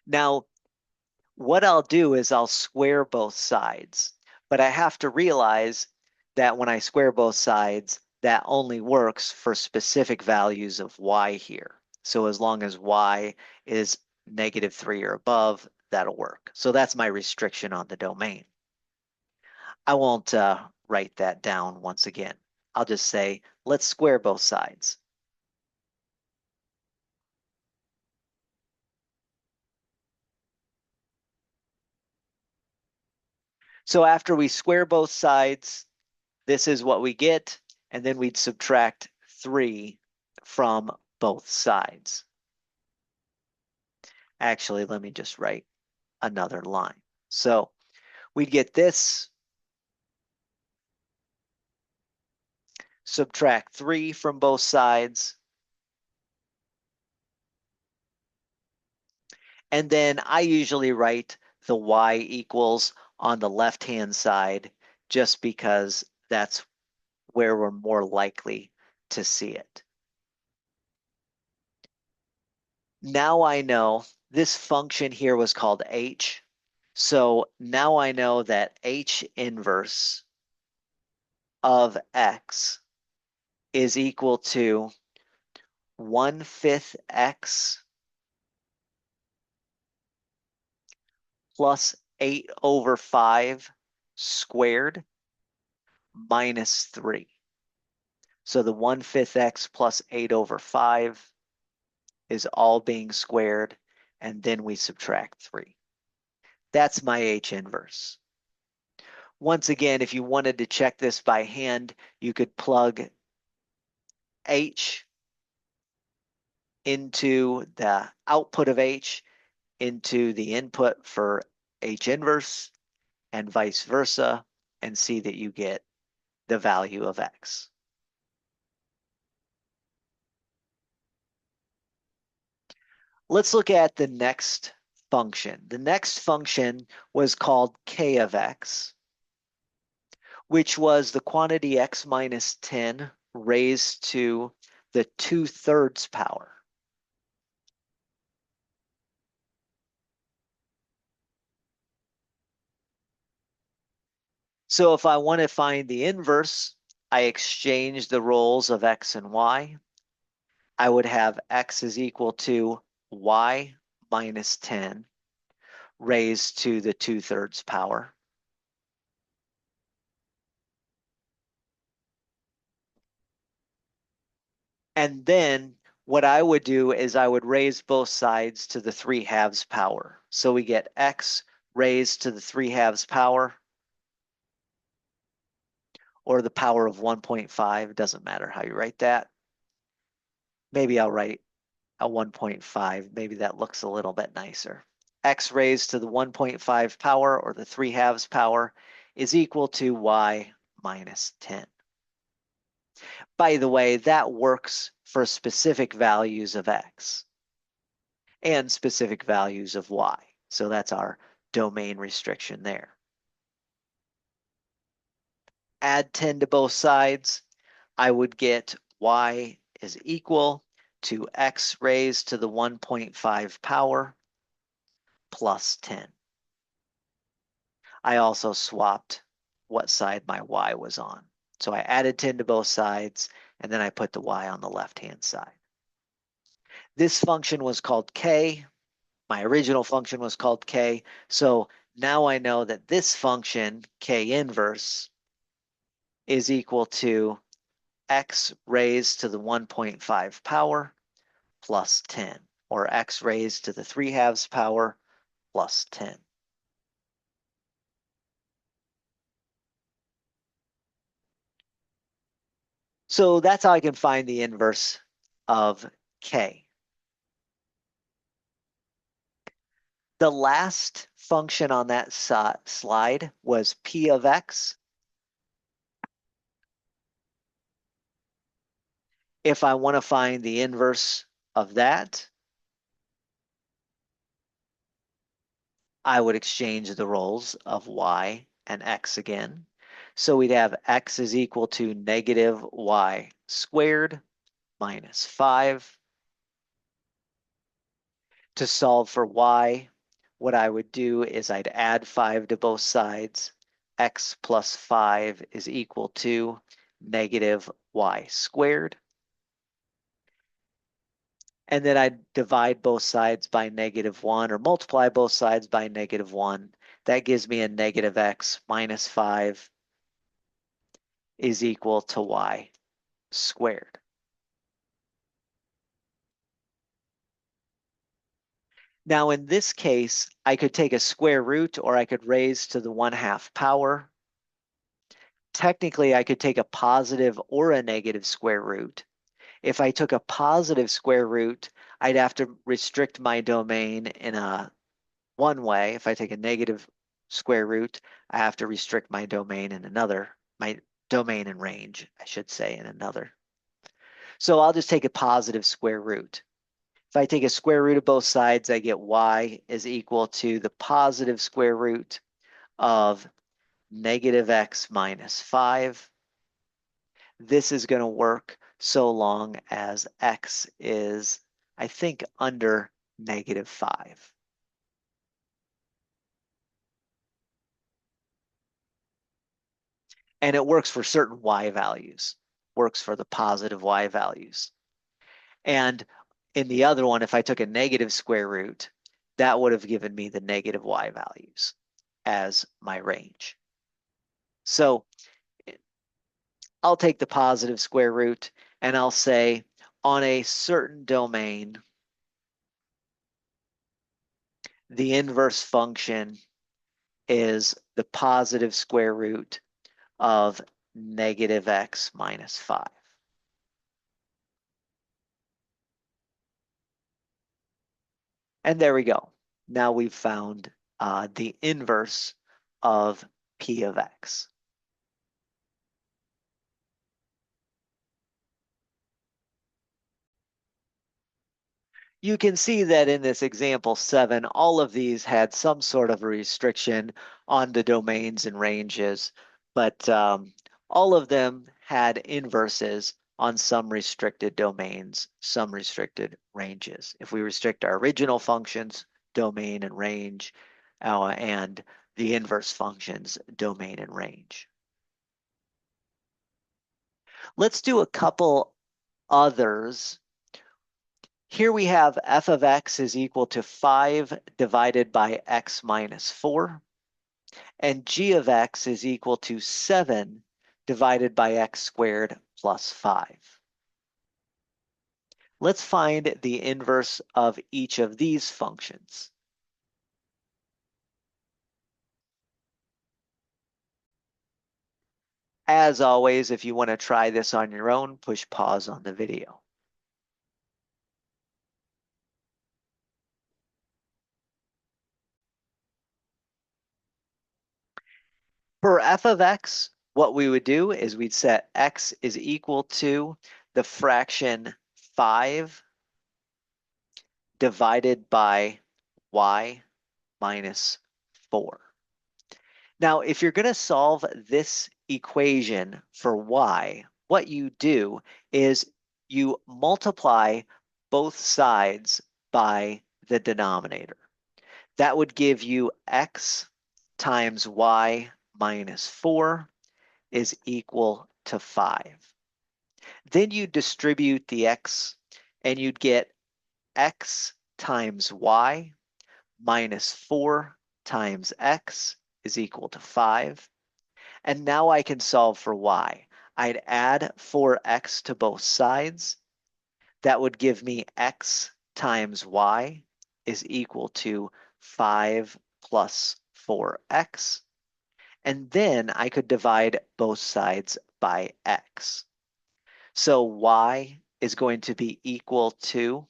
[SPEAKER 1] Now, what I'll do is I'll square both sides, but I have to realize that when I square both sides, that only works for specific values of y here. So as long as y is -3 or above, that'll work. So that's my restriction on the domain. I won't write that down once again. I'll just say, let's square both sides. So after we square both sides, this is what we get, and then we'd subtract 3 from both sides. Actually, let me just write another line. So we'd get this, subtract 3 from both sides, and then I usually write the y equals on the left-hand side just because that's where we're more likely to see it. Now I know this function here was called h. So now I know that h inverse of x is equal to 1/5 x plus 8 over 5 squared minus 3. So the 1/5 x plus 8 over 5 is all being squared, and then we subtract 3. That's my h inverse. Once again, if you wanted to check this by hand, you could plug h into the output of h into the input for h inverse and vice versa, and see that you get the value of x. Let's look at the next function. The next function was called k of x, which was the quantity x minus 10 raised to the 2/3 power. So if I want to find the inverse, I exchange the roles of x and y. I would have x is equal to y minus 10 raised to the 2/3 power. And then what I would do is I would raise both sides to the 3/2 power. So we get x raised to the 3/2 power, or the power of 1.5, doesn't matter how you write that. Maybe I'll write a 1.5, maybe that looks a little bit nicer. X raised to the 1.5 power, or the 3/2 power, is equal to y minus 10. By the way, that works for specific values of x and specific values of y. So that's our domain restriction there. Add 10 to both sides, I would get y is equal to x raised to the 1.5 power plus 10. I also swapped what side my y was on. So I added 10 to both sides, and then I put the y on the left-hand side. This function was called k. My original function was called k. So now I know that this function, k inverse, is equal to x raised to the 1.5 power plus 10, or x raised to the 3/2 power plus 10. So that's how I can find the inverse of k. The last function on that slide was p of x. If I want to find the inverse of that, I would exchange the roles of y and x again. So we'd have x is equal to negative y squared minus 5. To solve for y, what I would do is I'd add 5 to both sides. X plus 5 is equal to negative y squared. And then I'd divide both sides by -1, or multiply both sides by -1. That gives me a negative x minus 5 is equal to y squared. Now in this case, I could take a square root, or I could raise to the 1/2 power. Technically, I could take a positive or a negative square root. If I took a positive square root, I'd have to restrict my domain in one way. If I take a negative square root, I have to restrict my domain in another, my domain and range, I should say, in another. So I'll just take a positive square root. If I take a square root of both sides, I get y is equal to the positive square root of negative x minus 5. This is going to work so long as x is, I think, under -5. And it works for certain y values, works for the positive y values. And in the other one, if I took a negative square root, that would have given me the negative y values as my range. So I'll take the positive square root, and I'll say on a certain domain, the inverse function is the positive square root of negative x minus 5. And there we go. Now we've found the inverse of p of x. You can see that in this example 7, all of these had some sort of a restriction on the domains and ranges, but all of them had inverses on some restricted domains, some restricted ranges. If we restrict our original functions, domain and range, and the inverse functions, domain and range. Let's do a couple others. Here we have f of x is equal to 5 divided by x minus 4, and g of x is equal to 7 divided by x squared plus 5. Let's find the inverse of each of these functions. As always, if you want to try this on your own, push pause on the video. For f of x, what we would do is we'd set x is equal to the fraction 5 divided by y minus 4. Now, if you're going to solve this equation for y, what you do is you multiply both sides by the denominator. That would give you x times y minus 4 is equal to 5. Then you distribute the x, and you'd get x times y minus 4 times x is equal to 5. And now I can solve for y. I'd add 4x to both sides. That would give me x times y is equal to 5 plus 4x. And then I could divide both sides by x. So y is going to be equal to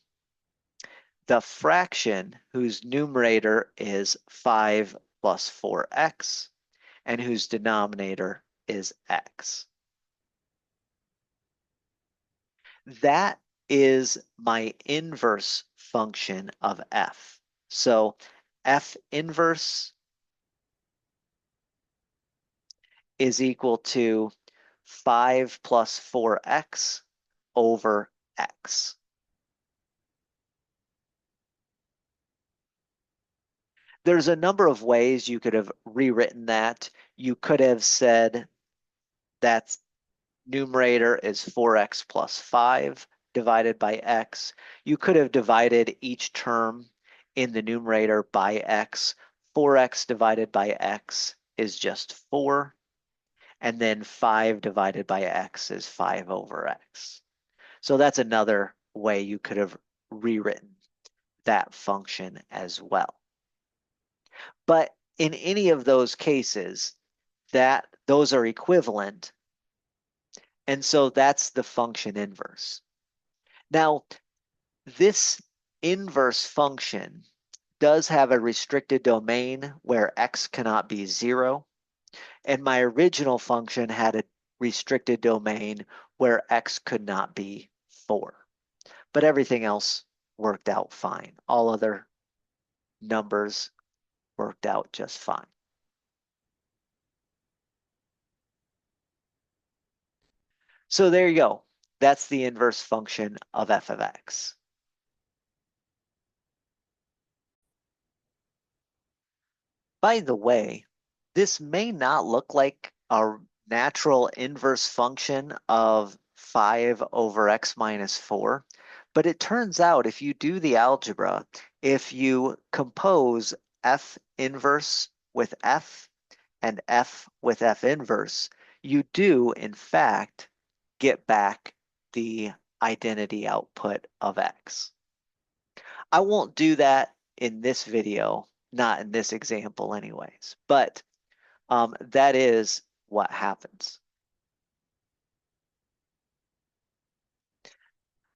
[SPEAKER 1] the fraction whose numerator is 5 plus 4x and whose denominator is x. That is my inverse function of f. So f inverse is equal to 5 plus 4x over x. There's a number of ways you could have rewritten that. You could have said that numerator is 4x plus 5 divided by x. You could have divided each term in the numerator by x. 4x divided by x is just 4. And then 5 divided by x is 5 over x. So that's another way you could have rewritten that function as well. But in any of those cases, those are equivalent. And so that's the function inverse. Now, this inverse function does have a restricted domain where x cannot be 0. And my original function had a restricted domain where x could not be 4. But everything else worked out fine. All other numbers worked out just fine. So there you go. That's the inverse function of f of x. By the way, this may not look like a natural inverse function of 5 over x minus 4, but it turns out if you do the algebra, if you compose f inverse with f and f with f inverse, you do, in fact, get back the identity output of x. I won't do that in this video, not in this example anyways, but that is what happens.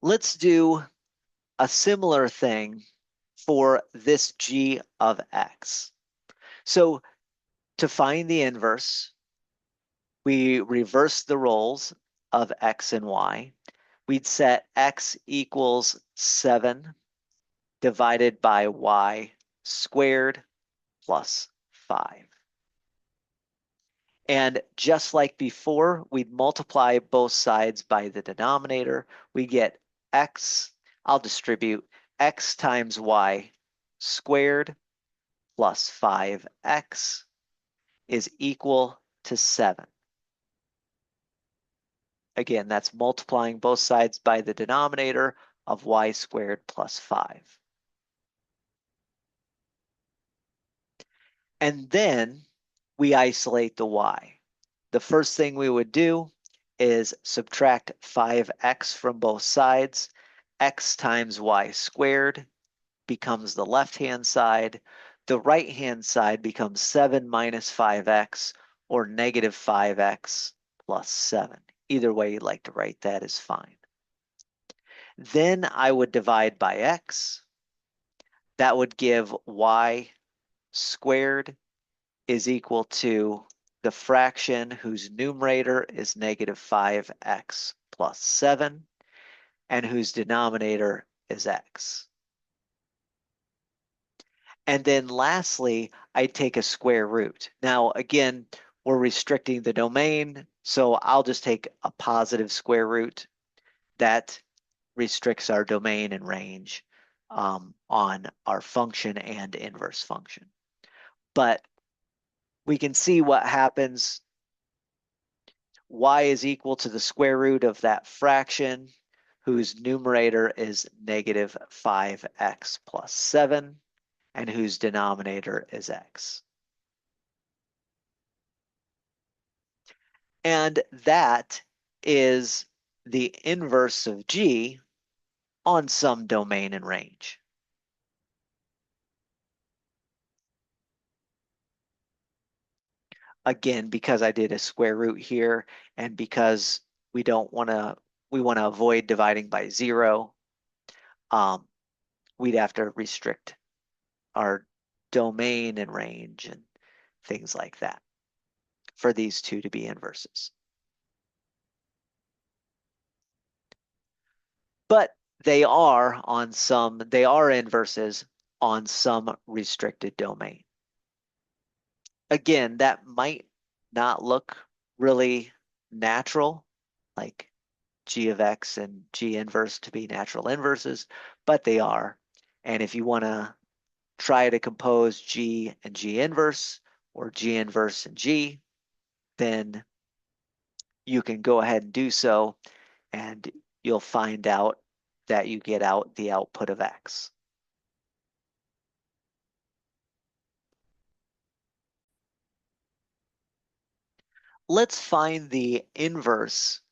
[SPEAKER 1] Let's do a similar thing for this g of x. So to find the inverse, we reverse the roles of x and y. We'd set x equals 7 divided by y squared plus 5. And just like before, we'd multiply both sides by the denominator. We get x, I'll distribute x times y squared plus 5x is equal to 7. Again, that's multiplying both sides by the denominator of y squared plus 5. And then we isolate the y. The first thing we would do is subtract 5x from both sides. X times y squared becomes the left-hand side. The right-hand side becomes 7 minus 5x, or negative 5x plus 7. Either way you'd like to write that is fine. Then I would divide by x. That would give y squared is equal to the fraction whose numerator is negative 5x plus 7 and whose denominator is x. And then lastly, I take a square root. Now, again, we're restricting the domain, so I'll just take a positive square root. That restricts our domain and range on our function and inverse function. But we can see what happens. Y is equal to the square root of that fraction whose numerator is negative 5x plus 7, and whose denominator is x. And that is the inverse of g on some domain and range. Again, because I did a square root here, and because we want to avoid dividing by 0, we'd have to restrict our domain and range and things like that for these two to be inverses. But they are inverses on some restricted domain. Again, that might not look really natural, like g of x and g inverse to be natural inverses, but they are. And if you want to try to compose g and g inverse, or g inverse and g, then you can go ahead and do so, and you'll find out that you get out the output of x. Let's find the inverse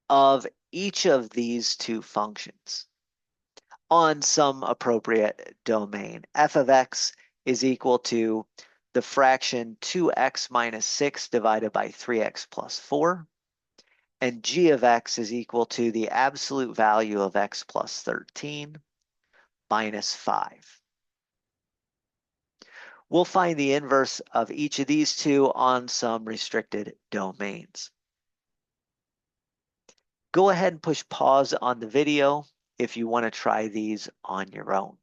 [SPEAKER 1] of each of these two functions on some appropriate domain. F of x is equal to the fraction 2x minus 6 divided by 3x plus 4. And g of x is equal to the absolute value of x plus 13 minus 5. We'll find the inverse of each of these two on some restricted domains. Go ahead and push pause on the video if you want to try these on your own.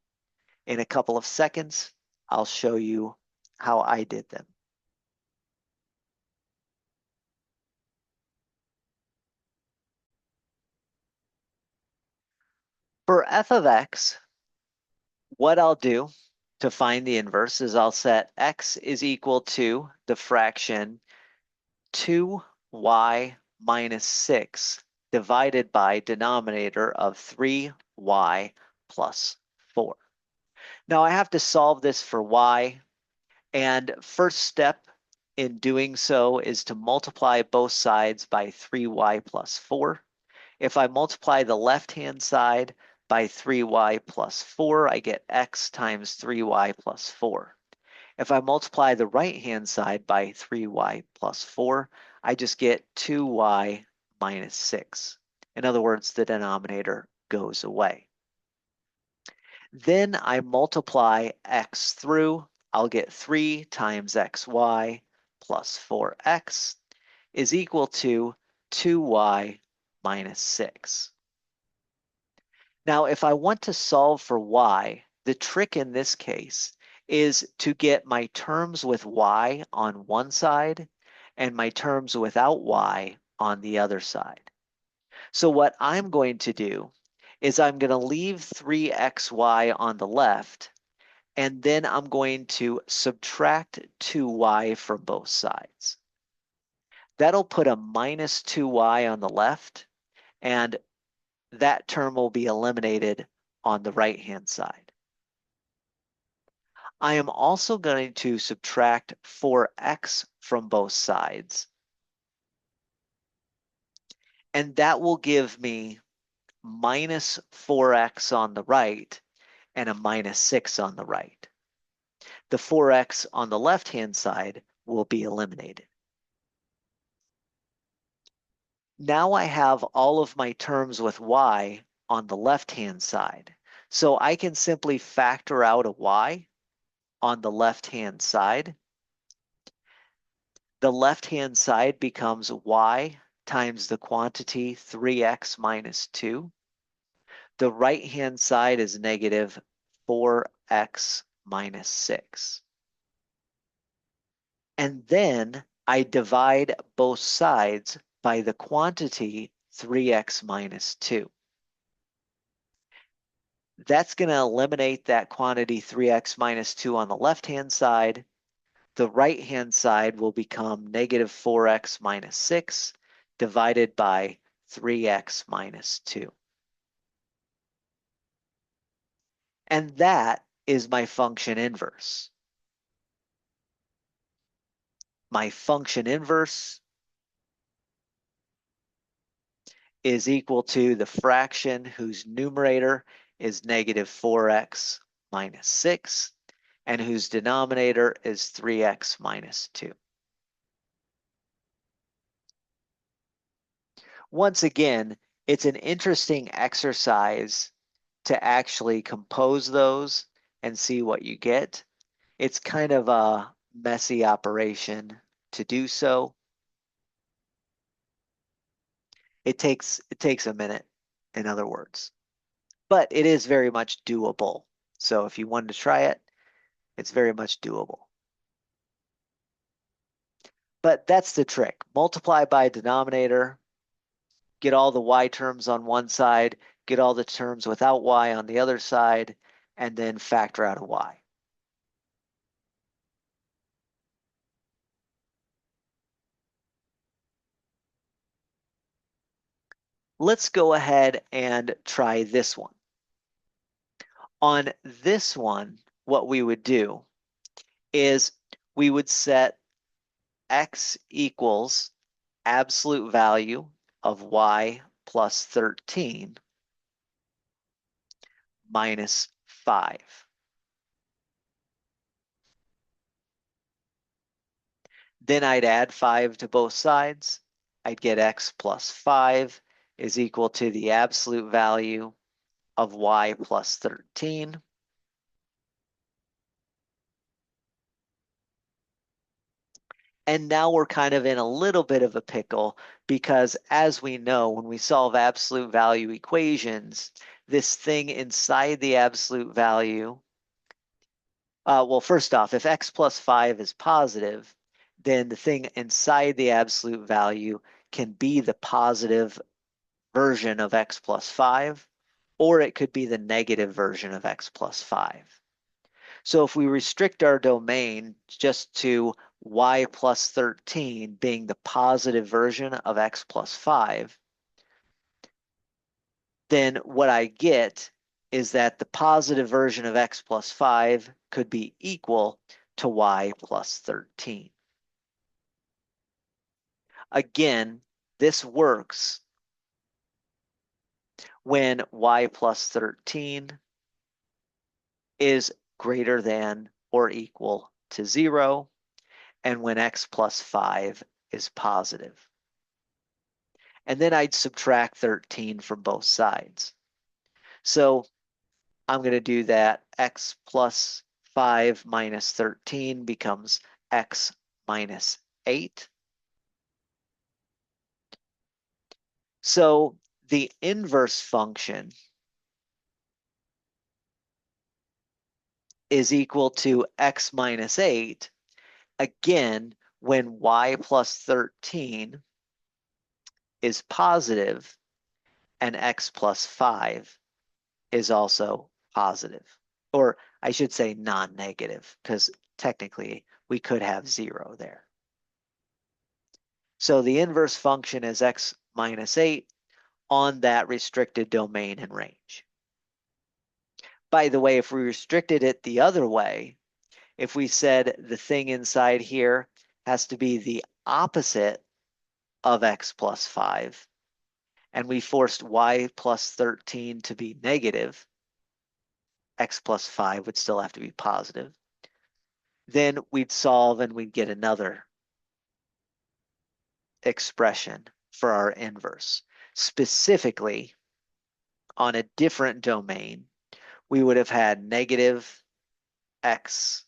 [SPEAKER 1] In a couple of seconds, I'll show you how I did them. For f of x, what I'll do to find the inverse is I'll set x is equal to the fraction 2y minus 6 divided by denominator of 3y plus 4. Now I have to solve this for y, and first step in doing so is to multiply both sides by 3y plus 4. If I multiply the left-hand side by 3y plus 4, I get x times 3y plus 4. If I multiply the right-hand side by 3y plus 4, I just get 2y minus 6. In other words, the denominator goes away. Then I multiply x through. I'll get 3 times xy plus 4x is equal to 2y minus 6. Now, if I want to solve for y, the trick in this case is to get my terms with y on one side and my terms without y on the other side. So what I'm going to do is I'm going to leave 3xy on the left, and then I'm going to subtract 2y from both sides. That'll put a minus 2y on the left, and that term will be eliminated on the right-hand side. I am also going to subtract 4x from both sides, and that will give me minus 4x on the right and a minus 6 on the right. The 4x on the left-hand side will be eliminated. Now I have all of my terms with y on the left-hand side. So I can simply factor out a y on the left-hand side. The left-hand side becomes y times the quantity 3x minus 2. The right-hand side is negative 4x minus 6. And then I divide both sides by the quantity 3x minus 2. That's going to eliminate that quantity 3x minus 2 on the left-hand side. The right-hand side will become negative 4x minus 6 divided by 3x minus 2. And that is my function inverse. My function inverse is equal to the fraction whose numerator is negative 4x minus 6 and whose denominator is 3x minus 2. Once again, it's an interesting exercise to actually compose those and see what you get. It's kind of a messy operation to do so. It takes a minute, in other words, but it is very much doable. So if you wanted to try it, it's very much doable. But that's the trick. Multiply by denominator, get all the y terms on one side, get all the terms without y on the other side, and then factor out a y. Let's go ahead and try this one. On this one, what we would do is we would set x equals absolute value of y plus 13 minus 5. Then I'd add 5 to both sides. I'd get x plus 5 is equal to the absolute value of y plus 13. And now we're kind of in a little bit of a pickle because as we know, when we solve absolute value equations, this thing inside the absolute value, well, first off, if x plus 5 is positive, then the thing inside the absolute value can be the positive version of x plus 5, or it could be the negative version of x plus 5. So if we restrict our domain just to y plus 13 being the positive version of x plus 5, then what I get is that the positive version of x plus 5 could be equal to y plus 13. Again, this works when y plus 13 is greater than or equal to 0, and when x plus 5 is positive. And then I'd subtract 13 from both sides. So I'm going to do that. X plus 5 minus 13 becomes x minus 8. So the inverse function is equal to x minus 8, again, when y plus 13 is positive and x plus 5 is also positive. Or I should say non-negative, because technically we could have 0 there. So the inverse function is x minus 8 on that restricted domain and range. By the way, if we restricted it the other way, if we said the thing inside here has to be the opposite of x plus 5, and we forced y plus 13 to be negative, x plus 5 would still have to be positive, then we'd solve and we'd get another expression for our inverse. Specifically, on a different domain, we would have had negative x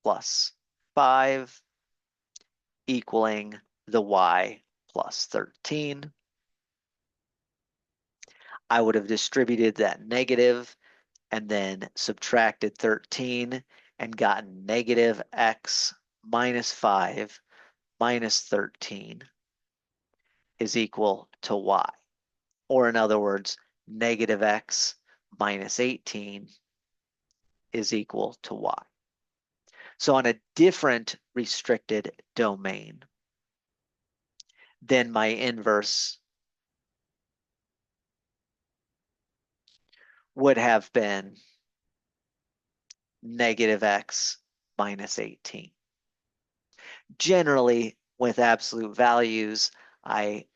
[SPEAKER 1] plus 5 equaling the y plus 13. I would have distributed that negative and then subtracted 13 and gotten negative x minus 5 minus 13 is equal to y. Or in other words, negative x minus 18 is equal to y. So on a different restricted domain, then my inverse would have been negative x minus 18. Generally, with absolute values, I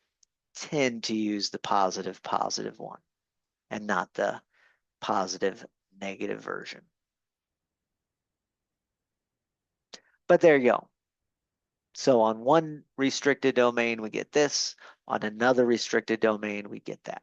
[SPEAKER 1] tend to use the positive one and not the positive negative version. But there you go. So on one restricted domain, we get this. On another restricted domain, we get that.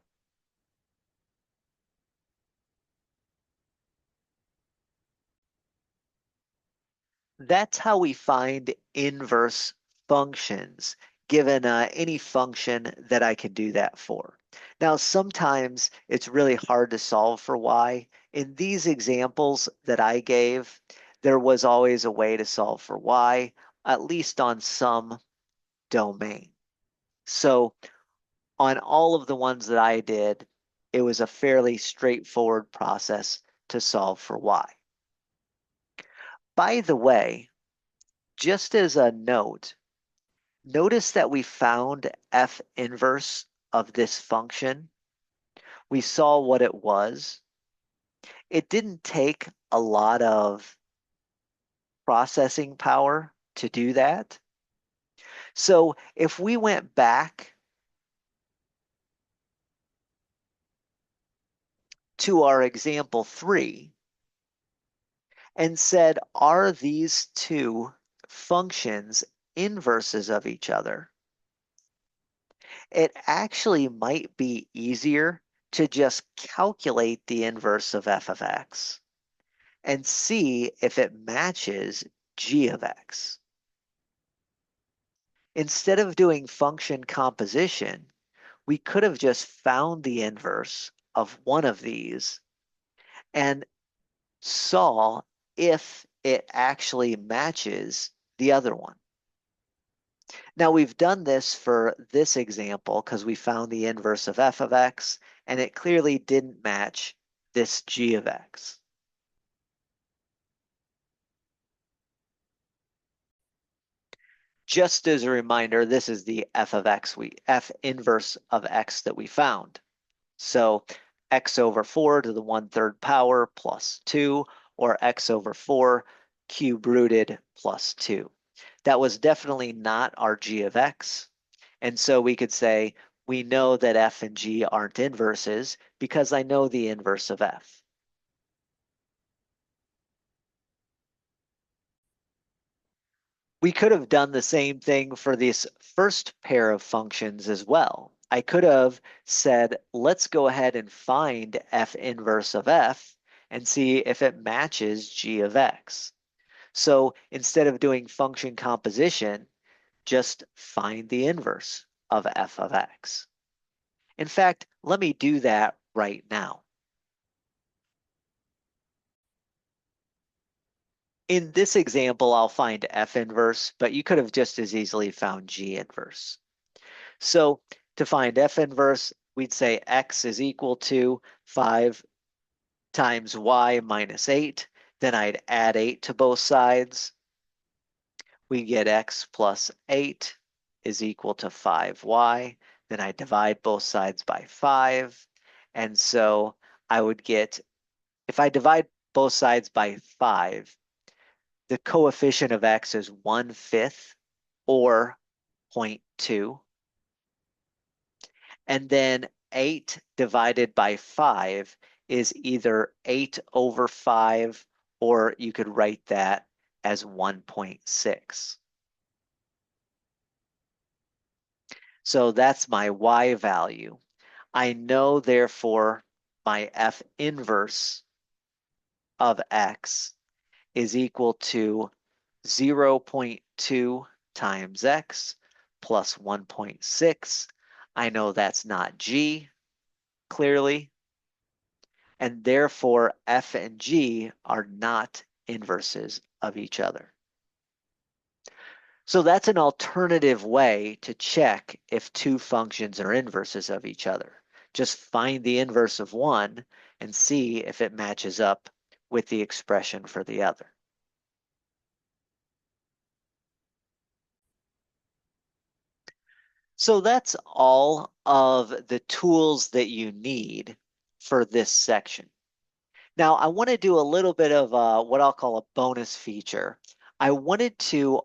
[SPEAKER 1] That's how we find inverse functions, given any function that I can do that for. Now, sometimes it's really hard to solve for y. In these examples that I gave, there was always a way to solve for y, at least on some domain. So on all of the ones that I did, it was a fairly straightforward process to solve for y. By the way, just as a note, notice that we found f inverse of this function. We saw what it was. It didn't take a lot of processing power to do that. So if we went back to our example 3 and said, are these two functions inverses of each other? It actually might be easier to just calculate the inverse of f of x and see if it matches g of x. Instead of doing function composition, we could have just found the inverse of one of these and saw if it actually matches the other one. Now we've done this for this example because we found the inverse of f of x, and it clearly didn't match this g of x. Just as a reminder, this is the f of x, f inverse of x that we found. So x over 4 to the 1/3 power plus 2, or x over 4 cube rooted plus 2. That was definitely not our g of x. And so we could say, we know that f and g aren't inverses because I know the inverse of f. We could have done the same thing for this first pair of functions as well. I could have said, let's go ahead and find f inverse of f and see if it matches g of x. So instead of doing function composition, just find the inverse of f of x. In fact, let me do that right now. In this example, I'll find f inverse, but you could have just as easily found g inverse. So to find f inverse, we'd say x is equal to 5 times y minus 8. Then I'd add 8 to both sides. We get x plus 8 is equal to 5y. Then I divide both sides by 5. And so I would get, if I divide both sides by 5, the coefficient of x is 1/5 or 0.2. And then 8 divided by 5 is either 8 over 5, or you could write that as 1.6. So that's my y value. I know, therefore, my f inverse of x is equal to 0.2 times x plus 1.6. I know that's not g, clearly, and therefore f and g are not inverses of each other. So that's an alternative way to check if two functions are inverses of each other. Just find the inverse of one and see if it matches up with the expression for the other. So that's all of the tools that you need for this section. Now, I want to do a little bit of what I'll call a bonus feature. I wanted to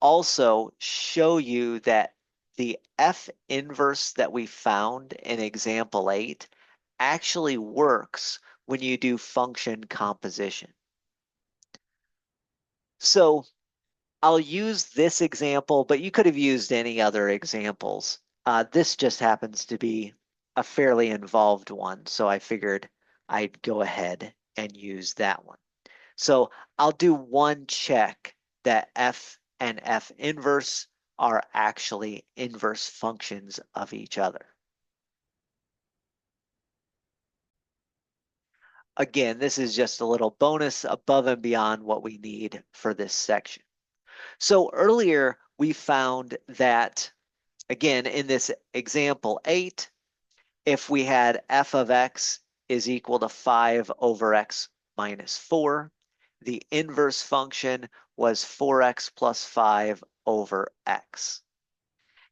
[SPEAKER 1] also show you that the F inverse that we found in example 8 actually works when you do function composition. So I'll use this example, but you could have used any other examples. This just happens to be a fairly involved one, so I figured I'd go ahead and use that one. So I'll do one check that F and F inverse are actually inverse functions of each other. Again, this is just a little bonus above and beyond what we need for this section. So earlier we found that, again, in this example 8, if we had f of x is equal to 5 over x minus 4, the inverse function was 4x plus 5 over x.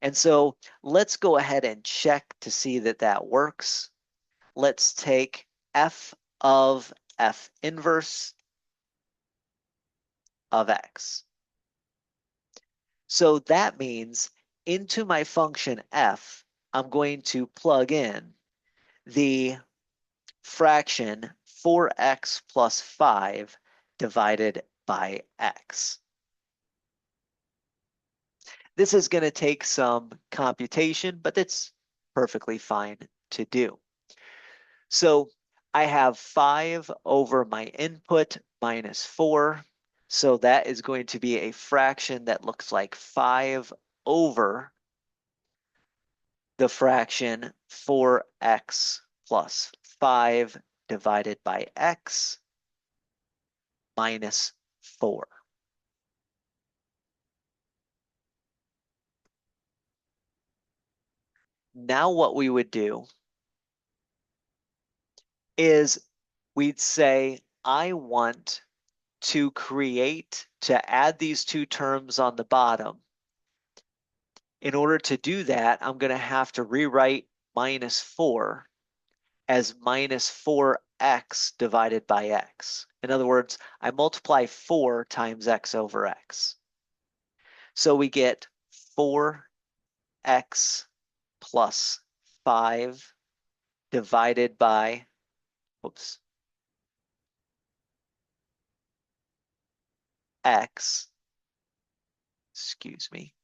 [SPEAKER 1] And so let's go ahead and check to see that that works. Let's take f of f inverse of x. So that means into my function f, I'm going to plug in the fraction 4x plus 5 divided by x. This is going to take some computation, but that's perfectly fine to do. So I have 5 over my input minus 4. So that is going to be a fraction that looks like 5 over the fraction 4x plus 5 divided by x minus 4. Now what we would do is we'd say, I want to add these two terms on the bottom. In order to do that, I'm going to have to rewrite minus 4 as minus 4x divided by x. In other words, I multiply 4 times x over x. So we get 4x plus 5 divided by, x, excuse me,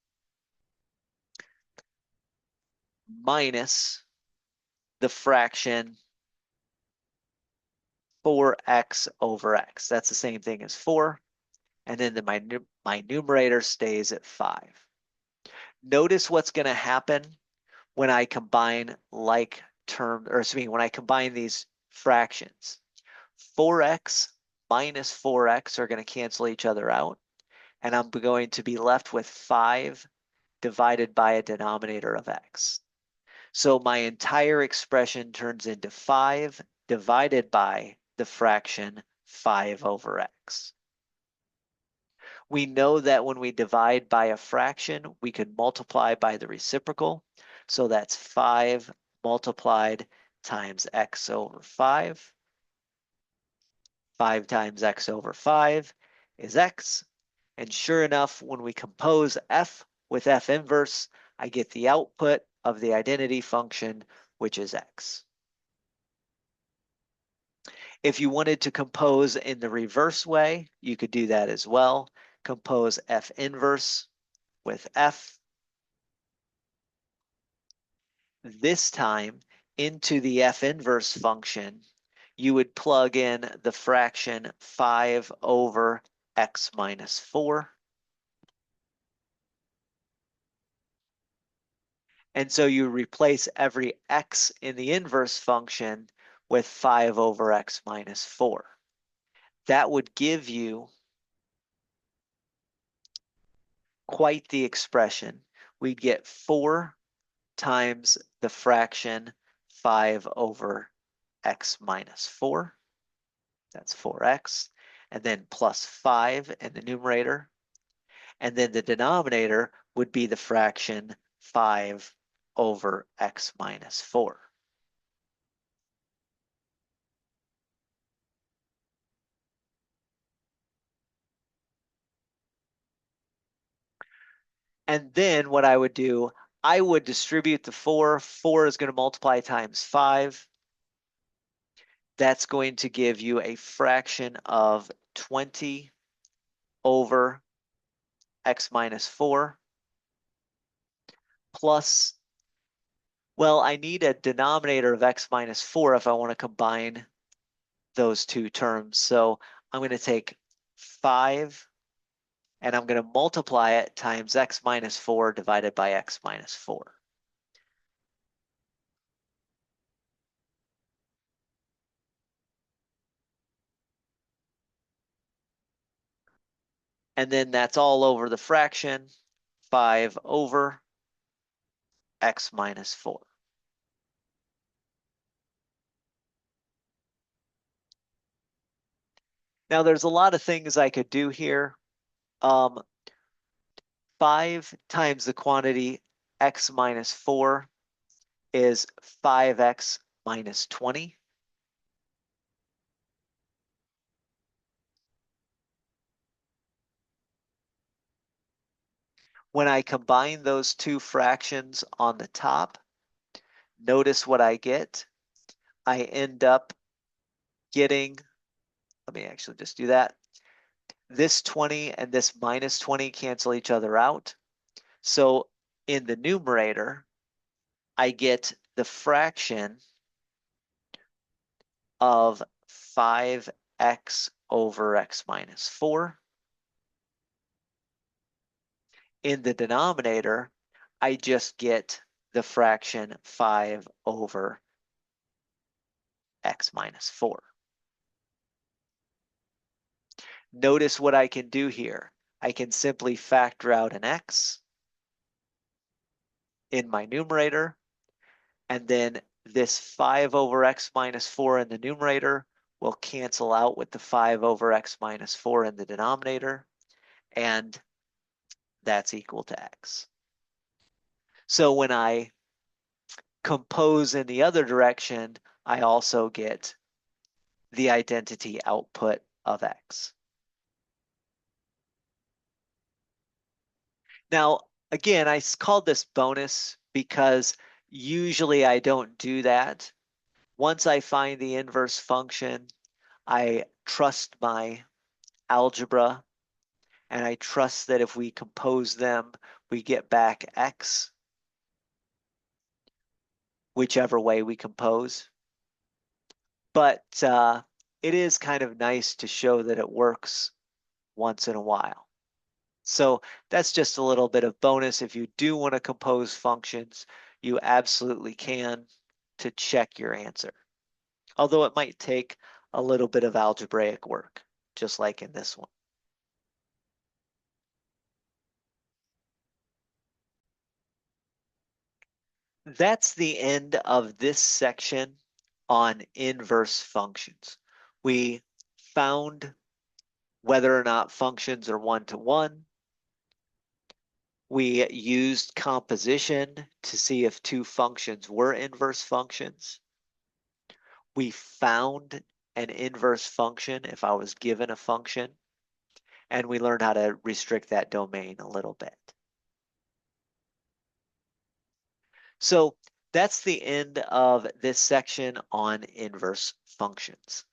[SPEAKER 1] minus the fraction 4x over x. That's the same thing as 4. And then my numerator stays at 5. Notice what's going to happen when I combine when I combine these fractions. 4x minus 4x are going to cancel each other out, and I'm going to be left with 5 divided by a denominator of x. So my entire expression turns into 5 divided by the fraction 5 over x. We know that when we divide by a fraction, we can multiply by the reciprocal. So that's 5 multiplied times x over 5. 5 times x over 5 is x. And sure enough, when we compose f with f inverse, I get the output of the identity function, which is x. If you wanted to compose in the reverse way, you could do that as well. Compose f inverse with f. This time, into the f inverse function, you would plug in the fraction 5 over x minus 4. And so you replace every x in the inverse function with 5 over x minus 4. That would give you quite the expression. We'd get 4 times the fraction 5 over x minus 4. That's 4x. And then plus 5 in the numerator. And then the denominator would be the fraction 5 over x minus 4. And then what I would do, I would distribute the 4. 4 is going to multiply times 5. That's going to give you a fraction of 20 over x minus 4 plus, well, I need a denominator of x minus 4 if I want to combine those two terms. So I'm going to take 5 and I'm going to multiply it times x minus 4 divided by x minus 4. And then that's all over the fraction, 5 over x minus 4. Now there's a lot of things I could do here. 5 times the quantity x minus 4 is 5x minus 20. When I combine those two fractions on the top, notice what I get. I end up getting, let me actually just do that. This 20 and this minus 20 cancel each other out. So in the numerator, I get the fraction of 5x over x minus 4. In the denominator, I just get the fraction 5 over x minus 4. Notice what I can do here. I can simply factor out an x in my numerator, and then this 5 over x minus 4 in the numerator will cancel out with the 5 over x minus 4 in the denominator, and that's equal to x. So when I compose in the other direction, I also get the identity output of x. Now, again, I called this bonus because usually I don't do that. Once I find the inverse function, I trust my algebra, and I trust that if we compose them, we get back x, whichever way we compose. But it is kind of nice to show that it works once in a while. So that's just a little bit of bonus. If you do want to compose functions, you absolutely can to check your answer. Although it might take a little bit of algebraic work, just like in this one. That's the end of this section on inverse functions. We found whether or not functions are one-to-one. We used composition to see if two functions were inverse functions. We found an inverse function if I was given a function, and we learned how to restrict that domain a little bit. So that's the end of this section on inverse functions.